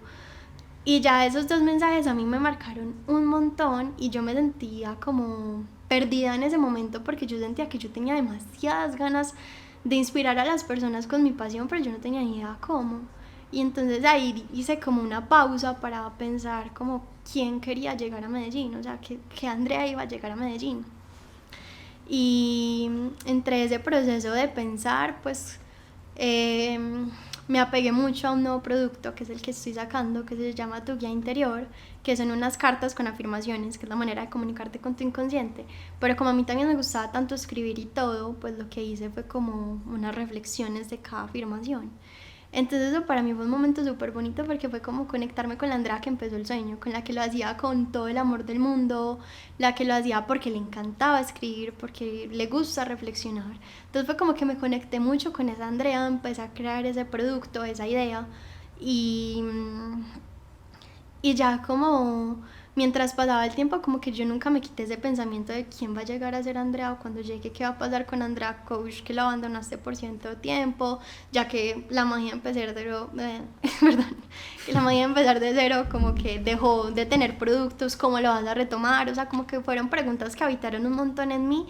Y ya esos dos mensajes a mí me marcaron un montón y yo me sentía como perdida en ese momento porque yo sentía que yo tenía demasiadas ganas de inspirar a las personas con mi pasión, pero yo no tenía ni idea cómo. Y entonces ahí hice como una pausa para pensar como quién quería llegar a Medellín, o sea, que Andrea iba a llegar a Medellín. Y entre ese proceso de pensar, pues me apegué mucho a un nuevo producto que es el que estoy sacando, que se llama Tu Guía Interior, que son unas cartas con afirmaciones, que es la manera de comunicarte con tu inconsciente. Pero como a mí también me gustaba tanto escribir y todo, pues lo que hice fue como unas reflexiones de cada afirmación. Entonces eso para mí fue un momento súper bonito porque fue como conectarme con la Andrea que empezó el sueño, con la que lo hacía con todo el amor del mundo, la que lo hacía porque le encantaba escribir, porque le gusta reflexionar. Entonces fue como que me conecté mucho con esa Andrea, empecé a crear ese producto, esa idea y, y ya como mientras pasaba el tiempo como que yo nunca me quité ese pensamiento de quién va a llegar a ser Andrea o cuando llegue qué va a pasar con Andrea Coach que la abandonaste por cierto tiempo, ya que la magia empezar de cero, perdón, que la magia empezar de cero como que dejó de tener productos, cómo lo vas a retomar, o sea como que fueron preguntas que habitaron un montón en mí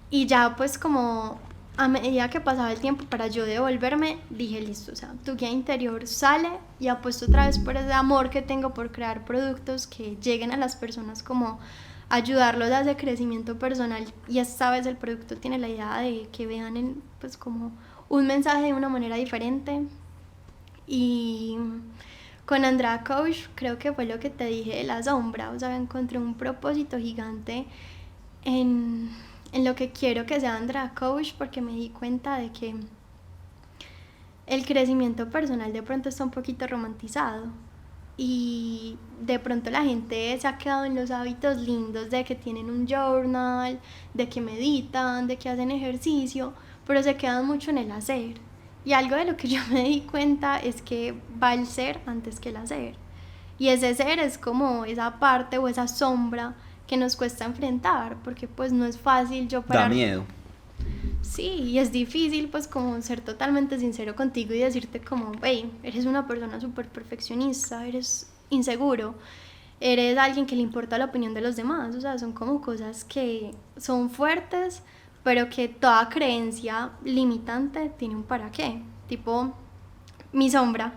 y ya pues como a medida que pasaba el tiempo para yo devolverme, dije listo, o sea, tu guía interior sale y apuesto otra vez por ese amor que tengo por crear productos que lleguen a las personas como ayudarlos a ese crecimiento personal y esta vez el producto tiene la idea de que vean pues como un mensaje de una manera diferente y con Andrea Coach creo que fue lo que te dije de la sombra, o sea, encontré un propósito gigante en lo que quiero que sea Andrea Coach porque me di cuenta de que el crecimiento personal de pronto está un poquito romantizado y de pronto la gente se ha quedado en los hábitos lindos de que tienen un journal, de que meditan, de que hacen ejercicio, pero se quedan mucho en el hacer. Y algo de lo que yo me di cuenta es que va el ser antes que el hacer. Y ese ser es como esa parte o esa sombra que nos cuesta enfrentar, porque pues no es fácil yo parar. Da miedo. Sí, y es difícil pues como ser totalmente sincero contigo y decirte como, hey, eres una persona súper perfeccionista, eres inseguro, eres alguien que le importa la opinión de los demás, o sea, son como cosas que son fuertes, pero que toda creencia limitante tiene un para qué, tipo, mi sombra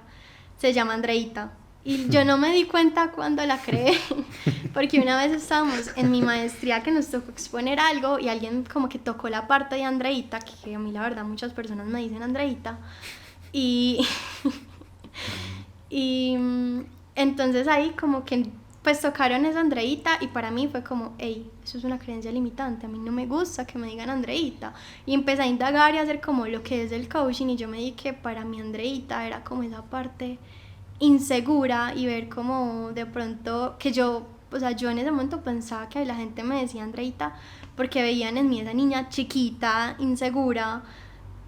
se llama Andreita. Y yo no me di cuenta cuando la creé, porque una vez estábamos en mi maestría que nos tocó exponer algo y alguien como que tocó la parte de Andreita, que a mí la verdad muchas personas me dicen Andreita, y, y entonces ahí como que pues tocaron esa Andreita y para mí fue como, hey, eso es una creencia limitante, a mí no me gusta que me digan Andreita. Y empecé a indagar y a hacer como lo que es el coaching y yo me di que para mí Andreita era como esa parte insegura y ver como de pronto que yo, o sea, yo en ese momento pensaba que la gente me decía Andreita porque veían en mí esa niña chiquita, insegura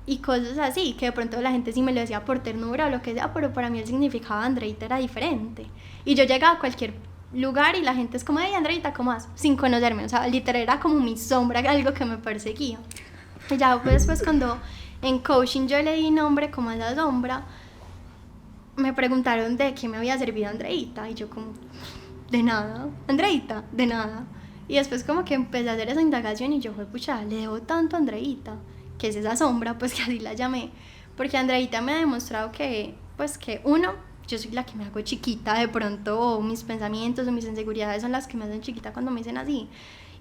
y cosas así, que de pronto la gente sí me lo decía por ternura o lo que sea, pero para mí el significado de Andreita era diferente. Y yo llegaba a cualquier lugar y la gente es como, hey Andreita, ¿cómo vas? Sin conocerme, o sea, literal era como mi sombra, algo que me perseguía. Y ya después cuando en coaching yo le di nombre como a esa sombra, me preguntaron de qué me había servido Andreita y yo como, de nada, Andreita, de nada. Y después como que empecé a hacer esa indagación y yo fue, pucha, le debo tanto a Andreita, que es esa sombra, pues que así la llamé, porque Andreita me ha demostrado que, pues que uno, yo soy la que me hago chiquita de pronto, o mis pensamientos o mis inseguridades son las que me hacen chiquita cuando me dicen así.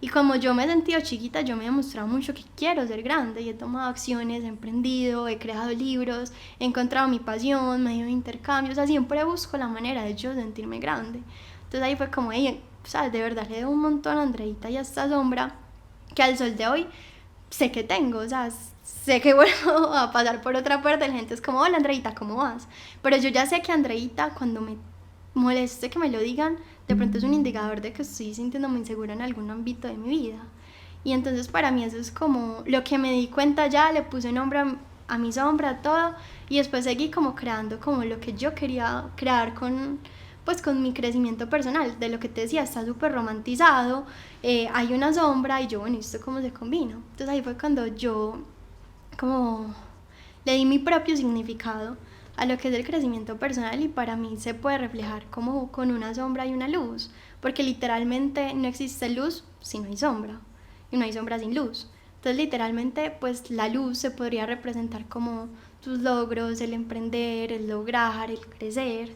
Y como yo me he sentido chiquita, yo me he demostrado mucho que quiero ser grande y he tomado acciones, he emprendido, he creado libros, he encontrado mi pasión, me he ido de intercambios, o sea, siempre busco la manera de yo sentirme grande. Entonces ahí fue como, hey, ¿sabes? De verdad le debo un montón a Andreita y a esta sombra que al sol de hoy sé que tengo, o sea, sé que vuelvo a pasar por otra puerta y la gente es como, hola Andreita, ¿cómo vas? Pero yo ya sé que Andreita, cuando me moleste que me lo digan, de pronto es un indicador de que estoy sintiéndome insegura en algún ámbito de mi vida. Y entonces para mí eso es como lo que me di cuenta ya, le puse nombre a mi sombra, a todo, y después seguí como creando como lo que yo quería crear con, pues con mi crecimiento personal. De lo que te decía, está súper romantizado, hay una sombra y yo, bueno, ¿esto cómo se combina? Entonces ahí fue cuando yo como le di mi propio significado a lo que es el crecimiento personal y para mí se puede reflejar como con una sombra y una luz, porque literalmente no existe luz si no hay sombra y no hay sombra sin luz. Entonces literalmente pues la luz se podría representar como tus logros, el emprender, el lograr, el crecer,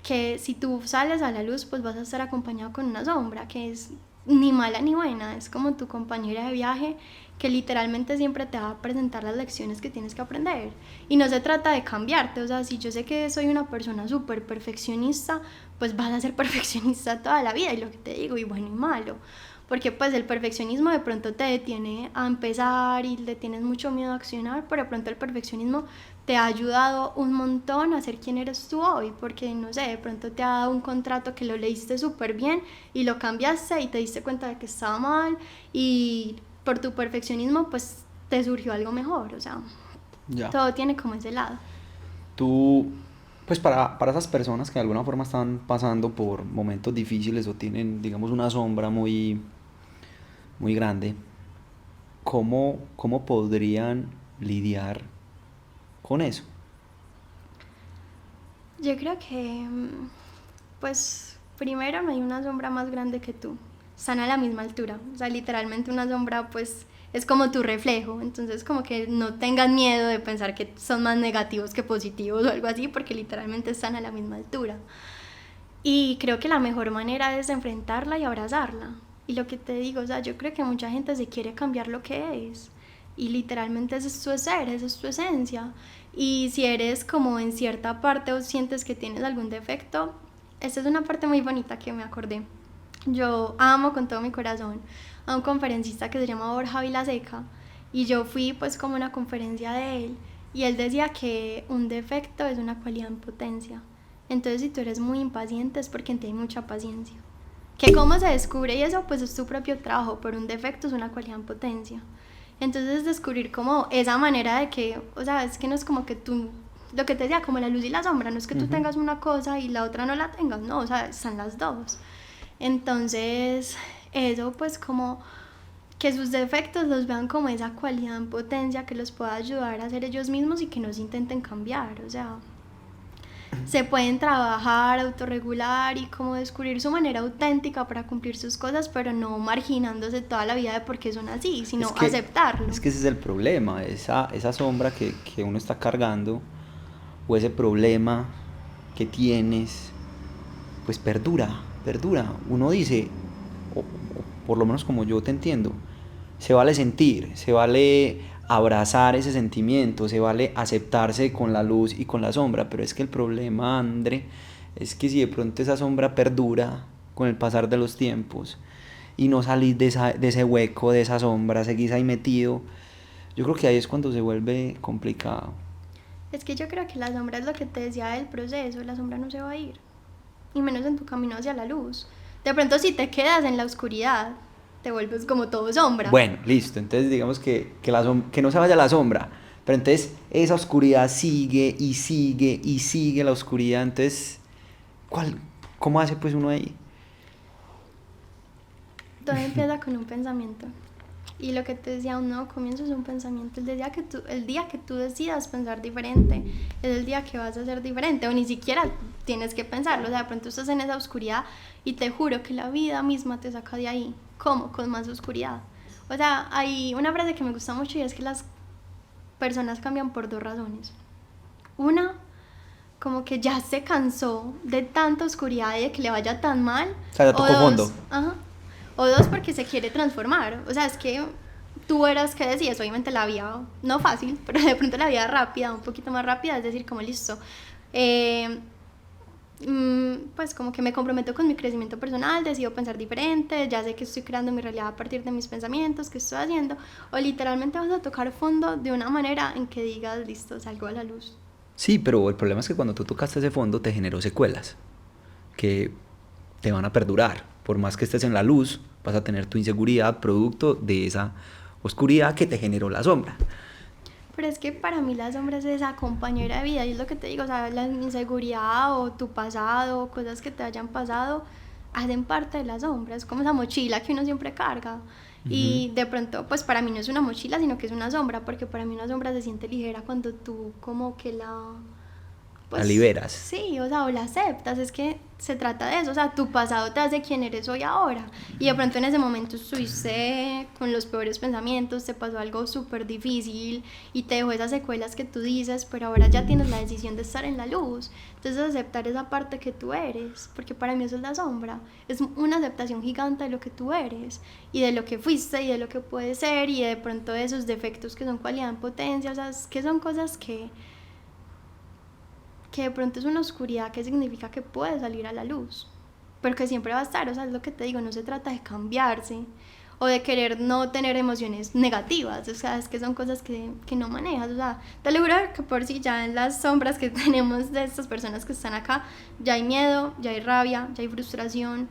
que si tú sales a la luz pues vas a estar acompañado con una sombra que es ni mala ni buena, es como tu compañera de viaje que literalmente siempre te va a presentar las lecciones que tienes que aprender y no se trata de cambiarte, o sea, si yo sé que soy una persona súper perfeccionista, pues vas a ser perfeccionista toda la vida y lo que te digo, y bueno y malo, porque pues el perfeccionismo de pronto te detiene a empezar y le tienes mucho miedo a accionar, pero de pronto el perfeccionismo te ha ayudado un montón a ser quien eres tú hoy, porque no sé, de pronto te ha dado un contrato que lo leíste súper bien y lo cambiaste y te diste cuenta de que estaba mal y por tu perfeccionismo pues te surgió algo mejor, o sea, Ya. todo tiene como ese lado. Tú, pues para esas personas que de alguna forma están pasando por momentos difíciles o tienen, digamos, una sombra muy, muy grande, ¿cómo podrían lidiar con eso? Yo creo que, pues, primero no hay una sombra más grande que tú. Están a la misma altura. O sea, literalmente una sombra, pues, es como tu reflejo. Entonces, como que no tengan miedo de pensar que son más negativos que positivos o algo así, porque literalmente están a la misma altura. Y creo que la mejor manera es enfrentarla y abrazarla. Y lo que te digo, o sea, yo creo que mucha gente se quiere cambiar lo que es. Y literalmente ese es tu ser, esa es tu esencia. Y si eres como en cierta parte o sientes que tienes algún defecto, esta es una parte muy bonita que me acordé. Yo amo con todo mi corazón a un conferencista que se llama Borja Vilaseca y yo fui pues como una conferencia de él y él decía que un defecto es una cualidad en potencia. Entonces si tú eres muy impaciente es porque tienes mucha paciencia. Que cómo se descubre y eso pues es tu propio trabajo, pero un defecto es una cualidad en potencia. Entonces descubrir como esa manera de que, o sea, es que no es como que tú, lo que te decía, como la luz y la sombra, no es que tú tengas una cosa y la otra no la tengas, no, o sea, están las dos. Entonces, eso pues como que sus defectos los vean como esa cualidad en potencia que los pueda ayudar a ser ellos mismos y que no se intenten cambiar, o sea, se pueden trabajar, autorregular y como descubrir su manera auténtica para cumplir sus cosas, pero no marginándose toda la vida de por qué son así, sino aceptarlo. Es que ese es el problema, esa sombra que uno está cargando o ese problema que tienes, pues perdura. Uno dice, o por lo menos como yo te entiendo, se vale sentir, se vale abrazar ese sentimiento, se vale aceptarse con la luz y con la sombra, pero es que el problema, André, es que si de pronto esa sombra perdura con el pasar de los tiempos y no salís de ese hueco, de esa sombra, seguís ahí metido, yo creo que ahí es cuando se vuelve complicado. Es que yo creo que la sombra es lo que te decía del proceso, la sombra no se va a ir, y menos en tu camino hacia la luz. De pronto si te quedas en la oscuridad, te vuelves como todo sombra. Bueno, listo, entonces digamos que no se vaya la sombra, pero entonces esa oscuridad sigue y sigue la oscuridad, entonces, ¿cómo hace pues uno ahí? Todo empieza con un pensamiento. Y lo que te decía, un nuevo comienzo es un pensamiento. El día que tú decidas pensar diferente, es el día que vas a ser diferente. O ni siquiera tienes que pensarlo. O sea, de pronto estás en esa oscuridad y te juro que la vida misma te saca de ahí. ¿Cómo? Con más oscuridad. O sea, hay una frase que me gusta mucho y es que las personas cambian por dos razones. Una, como que ya se cansó de tanta oscuridad y de que le vaya tan mal. O sea, ya tocó fondo. Ajá, o dos, porque se quiere transformar. O sea, es que tú eras que decías, obviamente la vía, no fácil, pero de pronto la vía rápida, un poquito más rápida, es decir, como listo. Pues como que me comprometo con mi crecimiento personal, decido pensar diferente, ya sé que estoy creando mi realidad a partir de mis pensamientos, que estoy haciendo, o literalmente vas a tocar fondo de una manera en que digas, listo, salgo a la luz. Sí, pero el problema es que cuando tú tocaste ese fondo te generó secuelas que te van a perdurar. Por más que estés en la luz, vas a tener tu inseguridad producto de esa oscuridad que te generó la sombra. Pero es que para mí la sombra es esa compañera de vida, y es lo que te digo, o sea, la inseguridad o tu pasado, cosas que te hayan pasado, hacen parte de la sombra, es como esa mochila que uno siempre carga. Y de pronto, pues para mí no es una mochila, sino que es una sombra, porque para mí una sombra se siente ligera cuando tú como que La pues liberas. sí, o sea, o la aceptas, es que se trata de eso, o sea, tu pasado te hace quien eres hoy ahora, y de pronto en ese momento estuviste con los peores pensamientos, te pasó algo súper difícil y te dejó esas secuelas que tú dices, pero ahora ya tienes la decisión de estar en la luz, entonces aceptar esa parte que tú eres, porque para mí eso es la sombra, es una aceptación gigante de lo que tú eres, y de lo que fuiste, y de lo que puedes ser, y de pronto de esos defectos que son cualidad en potencia, o sea, es que son cosas que de pronto es una oscuridad que significa que puede salir a la luz, pero que siempre va a estar, o sea, es lo que te digo, no se trata de cambiarse o de querer no tener emociones negativas, o sea, es que son cosas que no manejas, o sea, te lo juro que por si ya en las sombras que tenemos de estas personas que están acá, ya hay miedo, ya hay rabia, ya hay frustración,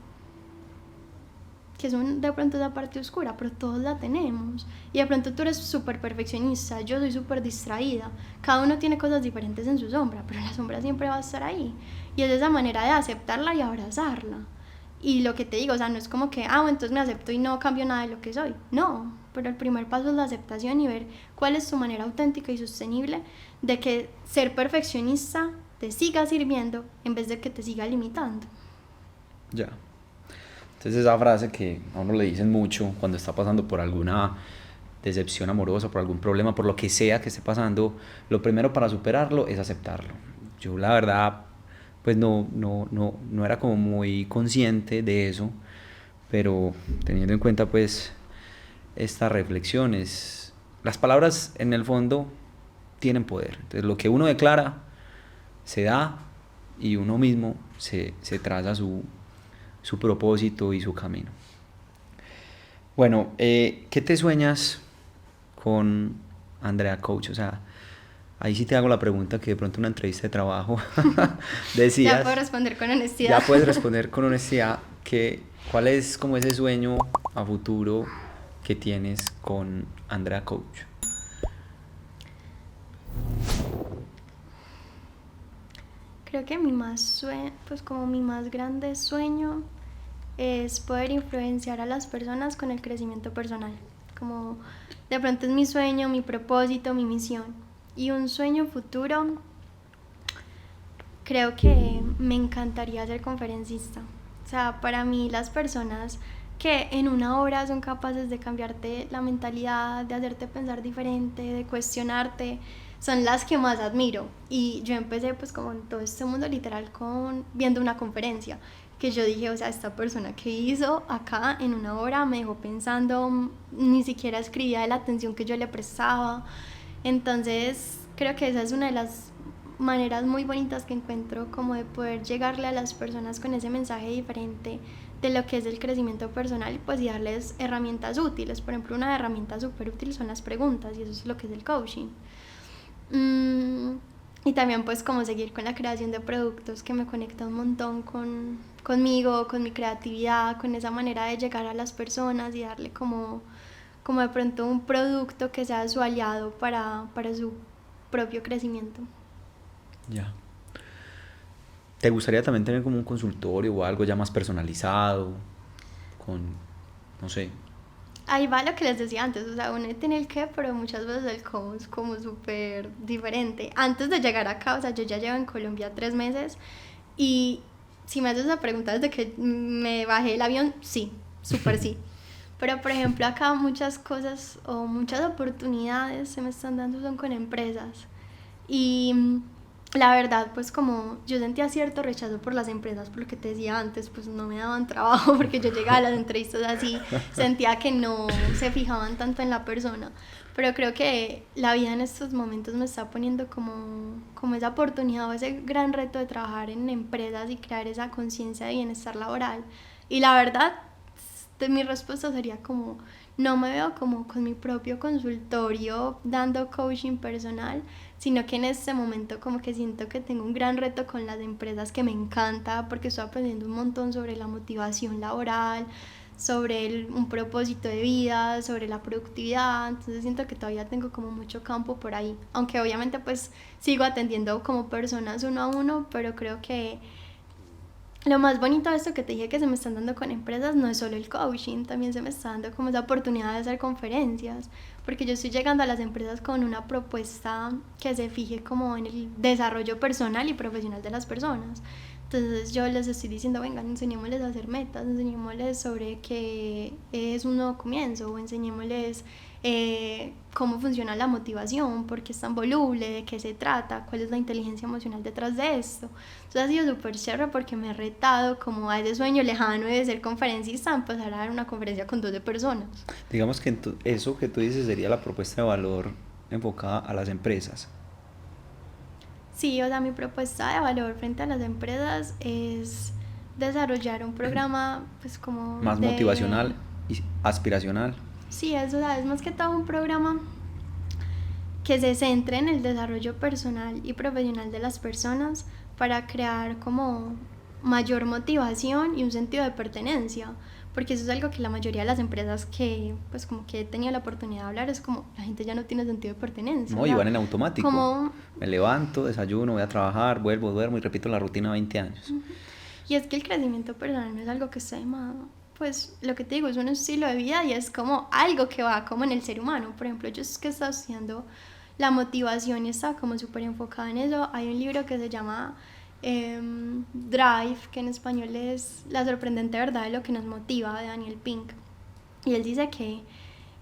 que son de pronto esa parte oscura, pero todos la tenemos. Y de pronto tú eres súper perfeccionista, yo soy súper distraída. Cada uno tiene cosas diferentes en su sombra, pero la sombra siempre va a estar ahí. Y es esa manera de aceptarla y abrazarla. Y lo que te digo, o sea, no es como que, bueno, entonces me acepto y no cambio nada de lo que soy. No, pero el primer paso es la aceptación y ver cuál es tu manera auténtica y sostenible de que ser perfeccionista te siga sirviendo en vez de que te siga limitando. Ya. Entonces esa frase que a uno le dicen mucho cuando está pasando por alguna decepción amorosa, por algún problema, por lo que sea que esté pasando, lo primero para superarlo es aceptarlo. Yo la verdad, pues no era como muy consciente de eso, pero teniendo en cuenta pues estas reflexiones, las palabras en el fondo tienen poder. Entonces lo que uno declara se da y uno mismo se traza su propósito y su camino. Bueno, ¿qué te sueñas con Andrea Coach? O sea, ahí sí te hago la pregunta que de pronto en una entrevista de trabajo decías. Ya puedo responder con honestidad. Ya puedes responder con honestidad cuál es como ese sueño a futuro que tienes con Andrea Coach. Creo que pues como mi más grande sueño es poder influenciar a las personas con el crecimiento personal. Como de pronto es mi sueño, mi propósito, mi misión. Y un sueño futuro, creo que me encantaría ser conferencista. O sea, para mí las personas que en una hora son capaces de cambiarte la mentalidad, de hacerte pensar diferente, de cuestionarte, son las que más admiro. Y yo empecé pues como en todo este mundo literal viendo una conferencia que yo dije, o sea, esta persona que hizo acá en una hora me dejó pensando, ni siquiera escribía de la atención que yo le prestaba. Entonces creo que esa es una de las maneras muy bonitas que encuentro como de poder llegarle a las personas con ese mensaje diferente de lo que es el crecimiento personal, pues, y darles herramientas útiles. Por ejemplo, una herramienta súper útil son las preguntas, y eso es lo que es el coaching. Y también pues como seguir con la creación de productos que me conecta un montón conmigo, con mi creatividad, con esa manera de llegar a las personas y darle como de pronto un producto que sea su aliado para su propio crecimiento. Ya. ¿Te gustaría también tener como un consultorio o algo ya más personalizado? No sé. Ahí va lo que les decía antes, o sea, uno tiene el qué, pero muchas veces el cómo es como súper diferente. Antes de llegar acá, o sea, yo ya llevo en Colombia 3 meses y si me haces esa pregunta desde que me bajé el avión, sí, súper sí. Pero por ejemplo acá muchas cosas o muchas oportunidades se me están dando son con empresas. Y la verdad, pues como yo sentía cierto rechazo por las empresas, por lo que te decía antes, pues no me daban trabajo porque yo llegaba a las entrevistas así, sentía que no se fijaban tanto en la persona. Pero creo que la vida en estos momentos me está poniendo como esa oportunidad o ese gran reto de trabajar en empresas y crear esa conciencia de bienestar laboral. Y la verdad, mi respuesta sería como, no me veo como con mi propio consultorio dando coaching personal, sino que en este momento como que siento que tengo un gran reto con las empresas que me encanta porque estoy aprendiendo un montón sobre la motivación laboral, sobre un propósito de vida, sobre la productividad, entonces siento que todavía tengo como mucho campo por ahí, aunque obviamente pues sigo atendiendo como personas uno a uno, pero creo que lo más bonito de esto que te dije que se me están dando con empresas no es solo el coaching, también se me está dando como esa oportunidad de hacer conferencias, porque yo estoy llegando a las empresas con una propuesta que se fije como en el desarrollo personal y profesional de las personas. Entonces yo les estoy diciendo, vengan, enseñémosles a hacer metas, enseñémosles sobre qué es un nuevo comienzo, o enseñémosles cómo funciona la motivación, por qué es tan voluble, de qué se trata, cuál es la inteligencia emocional detrás de esto. Entonces ha sido súper chévere porque me he retado como a ese sueño lejano de ser conferencista, a empezar a dar una conferencia con 12 personas. Digamos que eso que tú dices sería la propuesta de valor enfocada a las empresas. Sí, o sea, mi propuesta de valor frente a las empresas es desarrollar un programa pues como Más de... motivacional y aspiracional. Sí, eso, o sea, es más que todo un programa que se centre en el desarrollo personal y profesional de las personas para crear como mayor motivación y un sentido de pertenencia, porque eso es algo que la mayoría de las empresas que pues como que he tenido la oportunidad de hablar es como la gente ya no tiene sentido de pertenencia, No, o y sea, van en automático. como Me levanto, desayuno, voy a trabajar, vuelvo, duermo y repito la rutina 20 años. y es que el crecimiento personal no es algo que está de moda, pues lo que te digo es un estilo de vida y es como algo que va como en el ser humano. Por ejemplo, yo es que estaba estudiando la motivación y estaba como súper enfocada en eso. Hay un libro que se llama Drive, que en español es La sorprendente verdad de lo que nos motiva, de Daniel Pink. Y él dice que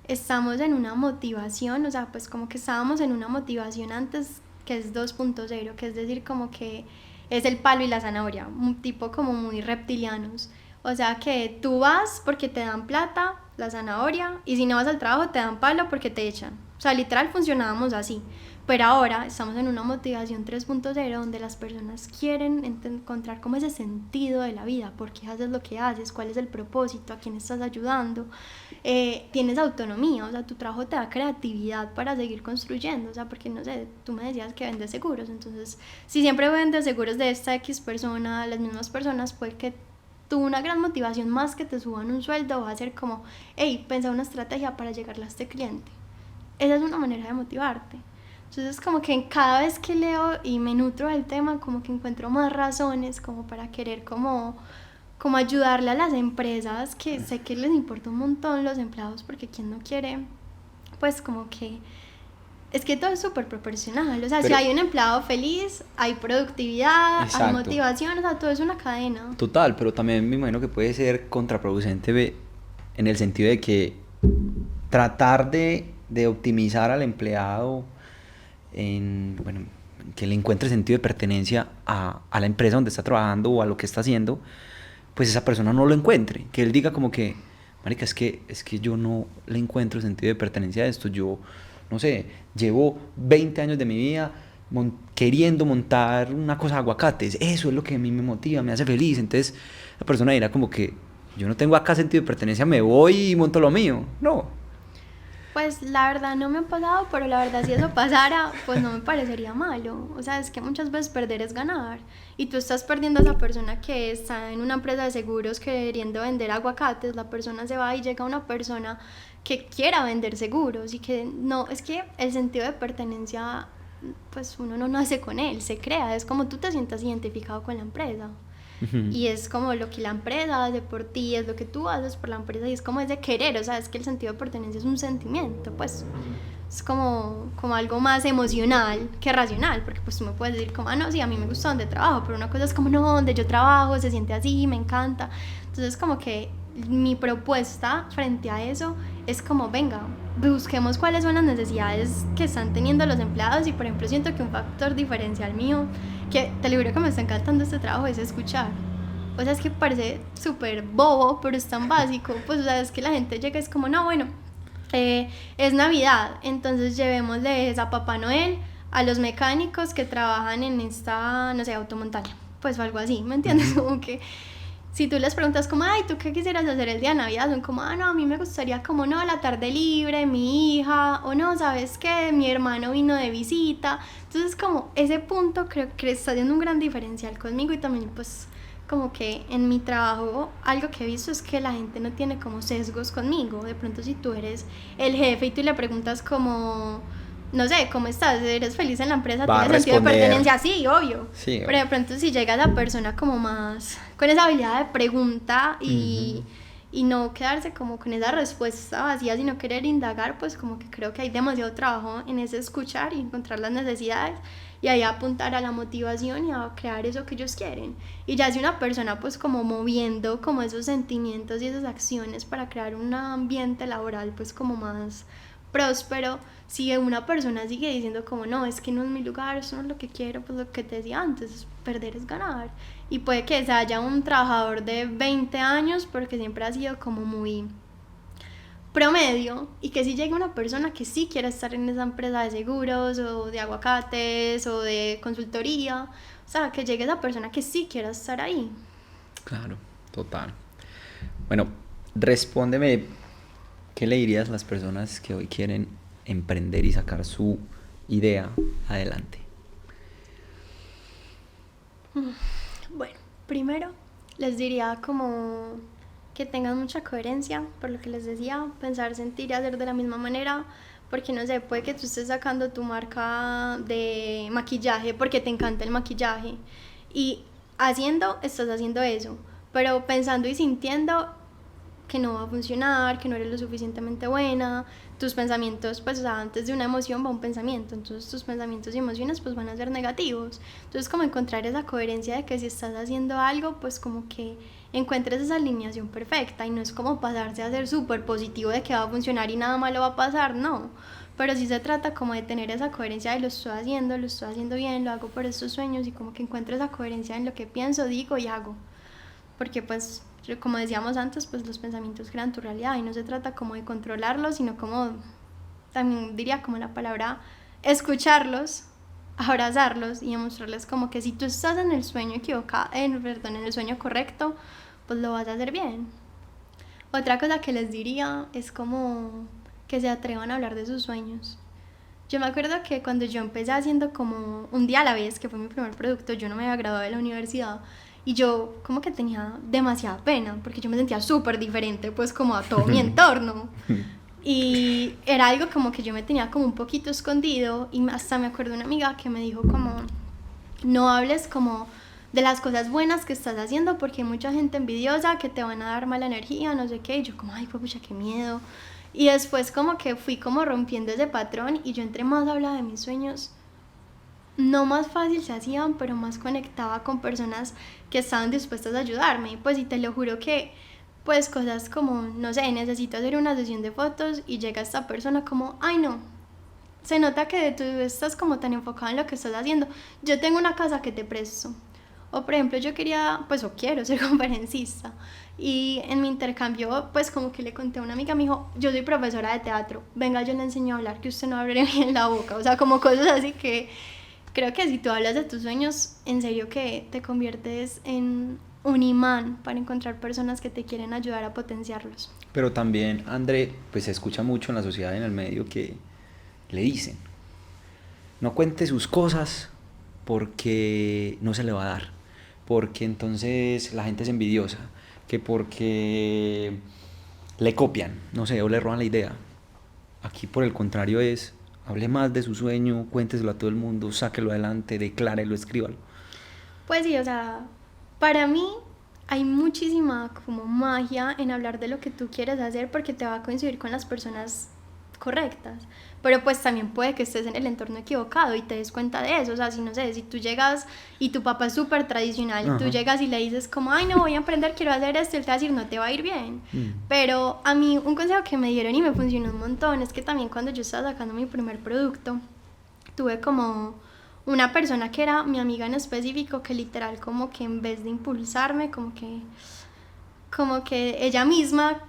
estamos en una motivación, o sea, pues como que estábamos en una motivación antes que es 2.0, que es decir, como que es el palo y la zanahoria, un tipo como muy reptilianos. O sea, que tú vas porque te dan plata, la zanahoria, y si no vas al trabajo te dan palo porque te echan. O sea, literal funcionábamos así. Pero ahora estamos en una motivación 3.0 donde las personas quieren encontrar como ese sentido de la vida, por qué haces lo que haces, cuál es el propósito, a quién estás ayudando. Tienes autonomía, o sea, tu trabajo te da creatividad para seguir construyendo, o sea, porque no sé, tú me decías que vendes seguros, entonces si siempre vendes seguros de esta X persona, las mismas personas, puede que tuvo una gran motivación más que te suban un sueldo, va a ser como, hey, pensa una estrategia para llegarle a este cliente. Esa es una manera de motivarte. Entonces como que cada vez que leo y me nutro del tema, como que encuentro más razones como para querer como ayudarle a las empresas, que sé que les importa un montón los empleados, porque quien no quiere, pues como que es que todo es súper proporcional, o sea, si Pero, hay un empleado feliz, hay productividad, hay exacto, motivación, o sea, todo es una cadena. total, pero también me imagino que puede ser contraproducente en el sentido de que tratar de optimizar al empleado bueno, que le encuentre sentido de pertenencia a la empresa donde está trabajando o a lo que está haciendo, pues esa persona no lo encuentre. Que él diga como que, marica, es que yo no le encuentro sentido de pertenencia a esto. Yo, no sé, llevo 20 años de mi vida queriendo montar una cosa de aguacates. Eso es lo que a mí me motiva, me hace feliz. Entonces la persona dirá como que yo no tengo acá sentido de pertenencia, me voy y monto lo mío. No. Pues la verdad no me ha pasado, pero la verdad si eso pasara, pues no me parecería malo. O sea, es que muchas veces perder es ganar. Y tú estás perdiendo a esa persona que está en una empresa de seguros queriendo vender aguacates, la persona se va y llega una persona que quiera vender seguros y que no, es que el sentido de pertenencia, pues uno no nace con él, se crea, es como tú te sientas identificado con la empresa. Ujú. Y es como lo que la empresa hace por ti, es lo que tú haces por la empresa y es como ese querer, o sea, es que el sentido de pertenencia es un sentimiento, pues es como algo más emocional que racional, porque pues tú me puedes decir como, ah, no, sí, a mí me gusta donde trabajo, pero una cosa es como, no, donde yo trabajo se siente así, me encanta. Entonces como que mi propuesta frente a eso es como, venga, busquemos cuáles son las necesidades que están teniendo los empleados y por ejemplo siento que un factor diferencial mío, que te lo juro que me está encantando este trabajo, es escuchar. O sea, es que parece súper bobo, pero es tan básico. Pues, o sea, es que la gente llega y es como, no, bueno, es Navidad, entonces llevémosles a Papá Noel a los mecánicos que trabajan en esta, no sé, automontaña. Pues o algo así, ¿me entiendes? Ujú. Como que si tú les preguntas como, ay, ¿tú qué quisieras hacer el día de Navidad? Son como, ah, no, a mí me gustaría como, no, la tarde libre, mi hija, o no, ¿sabes qué? Mi hermano vino de visita. Entonces, como ese punto creo que está haciendo un gran diferencial conmigo y también, pues, como que en mi trabajo algo que he visto es que la gente no tiene como sesgos conmigo. De pronto si tú eres el jefe y tú le preguntas como, no sé, ¿cómo estás? ¿Eres feliz en la empresa? Va a ¿Tienes sentido de responder. pertenencia? Sí, obvio. Sí, Pero de obvio. pronto si llega la persona como más con esa habilidad de pregunta Ujú. y no quedarse como con esa respuesta vacía, sino querer indagar, pues como que creo que hay demasiado trabajo en ese escuchar y encontrar las necesidades y ahí apuntar a la motivación y a crear eso que ellos quieren. Y ya si una persona pues como moviendo como esos sentimientos y esas acciones para crear un ambiente laboral pues como más próspero, si una persona sigue diciendo como no, es que no es mi lugar, eso no es lo que quiero, pues lo que te decía antes, perder es ganar. Y puede que se haya un trabajador de 20 años porque siempre ha sido como muy promedio y que si llegue una persona que sí quiera estar en esa empresa de seguros o de aguacates o de consultoría, o sea, que llegue esa persona que sí quiera estar ahí. Claro, total. Bueno, respóndeme, ¿qué le dirías a las personas que hoy quieren emprender y sacar su idea adelante? Bueno, primero les diría como que tengan mucha coherencia, por lo que les decía, pensar, sentir y hacer de la misma manera, porque no sé, puede que tú estés sacando tu marca de maquillaje porque te encanta el maquillaje y estás haciendo eso, pero pensando y sintiendo que no va a funcionar, que no eres lo suficientemente buena, tus pensamientos, pues o sea, antes de una emoción va un pensamiento, entonces tus pensamientos y emociones pues van a ser negativos, entonces como encontrar esa coherencia de que si estás haciendo algo, pues como que encuentres esa alineación perfecta y no es como pasarse a ser súper positivo de que va a funcionar y nada malo va a pasar, no, pero sí se trata como de tener esa coherencia de lo estoy haciendo bien, lo hago por estos sueños y como que encuentro esa coherencia en lo que pienso, digo y hago porque pues como decíamos antes, pues los pensamientos crean tu realidad y no se trata como de controlarlos, sino como, también diría como la palabra, escucharlos, abrazarlos y demostrarles como que si tú estás en el sueño equivocado, perdón, en el sueño correcto, pues lo vas a hacer bien. Otra cosa que les diría es como que se atrevan a hablar de sus sueños. Yo me acuerdo que cuando yo empecé haciendo como un día a la vez, que fue mi primer producto, yo no me había graduado de la universidad y yo como que tenía demasiada pena porque yo me sentía súper diferente pues como a todo mi entorno y era algo como que yo me tenía como un poquito escondido y hasta me acuerdo de una amiga que me dijo como no hables como de las cosas buenas que estás haciendo porque hay mucha gente envidiosa que te van a dar mala energía, no sé qué, y yo como, ay, pucha, qué miedo. Y después como que fui como rompiendo ese patrón y yo entre más hablaba de mis sueños, no más fácil se hacían, pero más conectaba con personas que estaban dispuestas a ayudarme. Pues y te lo juro que, pues cosas como, no sé, necesito hacer una sesión de fotos y llega esta persona como, ay no, se nota que tú estás como tan enfocado en lo que estás haciendo. Yo tengo una casa que te presto. O por ejemplo, yo quería, pues o quiero ser conferencista. Y en mi intercambio, pues como que le conté a una amiga, me dijo, yo soy profesora de teatro, venga, yo le enseño a hablar, que usted no abre bien la boca. O sea, como cosas así que creo que si tú hablas de tus sueños, en serio que te conviertes en un imán para encontrar personas que te quieren ayudar a potenciarlos. Pero también, André, pues se escucha mucho en la sociedad y en el medio que le dicen, no cuente sus cosas porque no se le va a dar, porque entonces la gente es envidiosa, que porque le copian, no sé, o le roban la idea. Aquí por el contrario es, hable más de su sueño, cuénteselo a todo el mundo, sáquelo adelante, declárelo, escríbalo. Pues sí, o sea, Para mí hay muchísima como magia en hablar de lo que tú quieres hacer porque te va a coincidir con las personas correctas, pero pues también puede que estés en el entorno equivocado y te des cuenta de eso. O sea, si no sé, si tú llegas y tu papá es súper tradicional y tú llegas y le dices como, ay, no, voy a emprender, quiero hacer esto, él te va a decir, no te va a ir bien. Pero a mí un consejo que me dieron y me funcionó un montón es que también cuando yo estaba sacando mi primer producto, tuve como una persona que era mi amiga en específico que literal como que en vez de impulsarme, como que ella misma...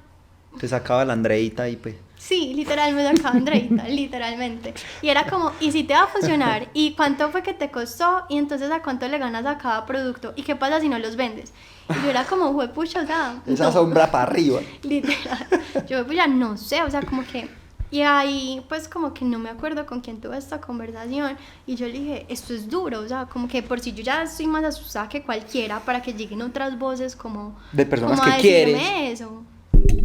Te sacaba la Andreita y pues... Sí, literal me sacaba Andreita, literalmente. Y era como, ¿y si te va a funcionar? ¿Y cuánto fue que te costó? Y entonces, ¿a cuánto le ganas a cada producto? ¿Y qué pasa si no los vendes? Y yo era como, juepucha, o sea... Esa no. sombra para arriba. Literal. Yo pues ya no sé, o sea, como que... Y ahí, pues como que no me acuerdo con quién tuve esta conversación. Y yo le dije, esto es duro, o sea, como que por si yo ya estoy más asustada que cualquiera para que lleguen otras voces como... De personas como que a quieres. decirme eso.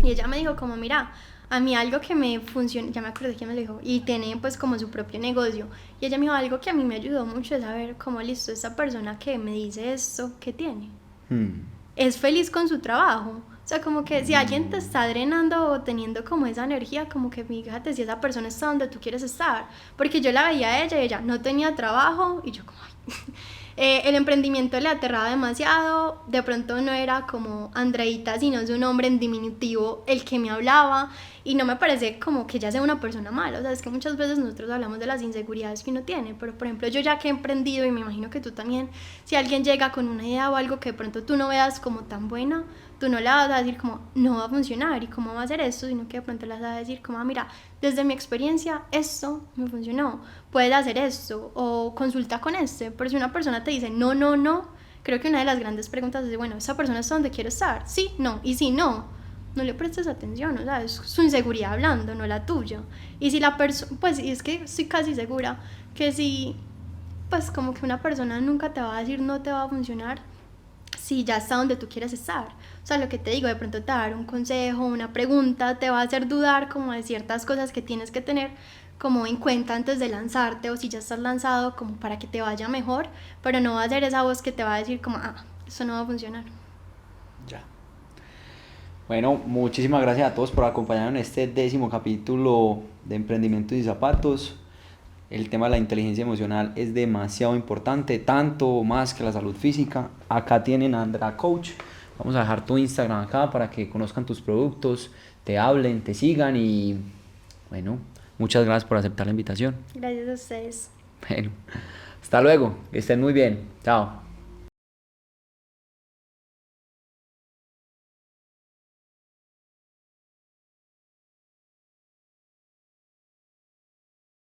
Y ella me dijo como, mira, a mí algo que me funciona, ya me acordé quién me lo dijo, y tiene pues como su propio negocio. Y ella me dijo, algo que a mí me ayudó mucho es saber cómo, listo, esa persona que me dice esto, ¿qué tiene? Es feliz con su trabajo. O sea, como que si alguien te está drenando o teniendo como esa energía, como que fíjate si esa persona está donde tú quieres estar. Porque yo la veía a ella y ella no tenía trabajo y yo como, ay. El emprendimiento le aterraba demasiado, de pronto no era como Andreita, sino es un nombre en diminutivo el que me hablaba, y no me parece como que ella sea una persona mala. O sea, es que muchas veces nosotros hablamos de las inseguridades que uno tiene, pero por ejemplo yo ya que he emprendido, y me imagino que tú también, si alguien llega con una idea o algo que de pronto tú no veas como tan buena, tú no le vas a decir como no va a funcionar y cómo va a ser esto, sino que de pronto le vas a decir como, mira, desde mi experiencia esto me funcionó, puedes hacer esto o consulta con este. Pero si una persona te dice no, no, no, creo que una de las grandes preguntas es, bueno, ¿esa persona está donde quiere estar? Sí, no, y si no, no le prestes atención. O sea, es su inseguridad hablando, no la tuya. Y si la persona, pues es que estoy casi segura que si, pues como que una persona nunca te va a decir no te va a funcionar si ya está donde tú quieres estar. O sea, lo que te digo, de pronto te va a dar un consejo, una pregunta, te va a hacer dudar como de ciertas cosas que tienes que tener como en cuenta antes de lanzarte, o si ya estás lanzado, como para que te vaya mejor, pero no va a ser esa voz que te va a decir como, ah, eso no va a funcionar. Ya. Bueno, muchísimas gracias a todos por acompañarnos en este 10º capítulo de Emprendimientos y Zapatos. El tema de la inteligencia emocional es demasiado importante, tanto más que la salud física. Acá tienen a Andrea Coach. Vamos a dejar tu Instagram acá para que conozcan tus productos, te hablen, te sigan y bueno, muchas gracias por aceptar la invitación. Gracias a ustedes. Bueno, hasta luego, que estén muy bien. Chao.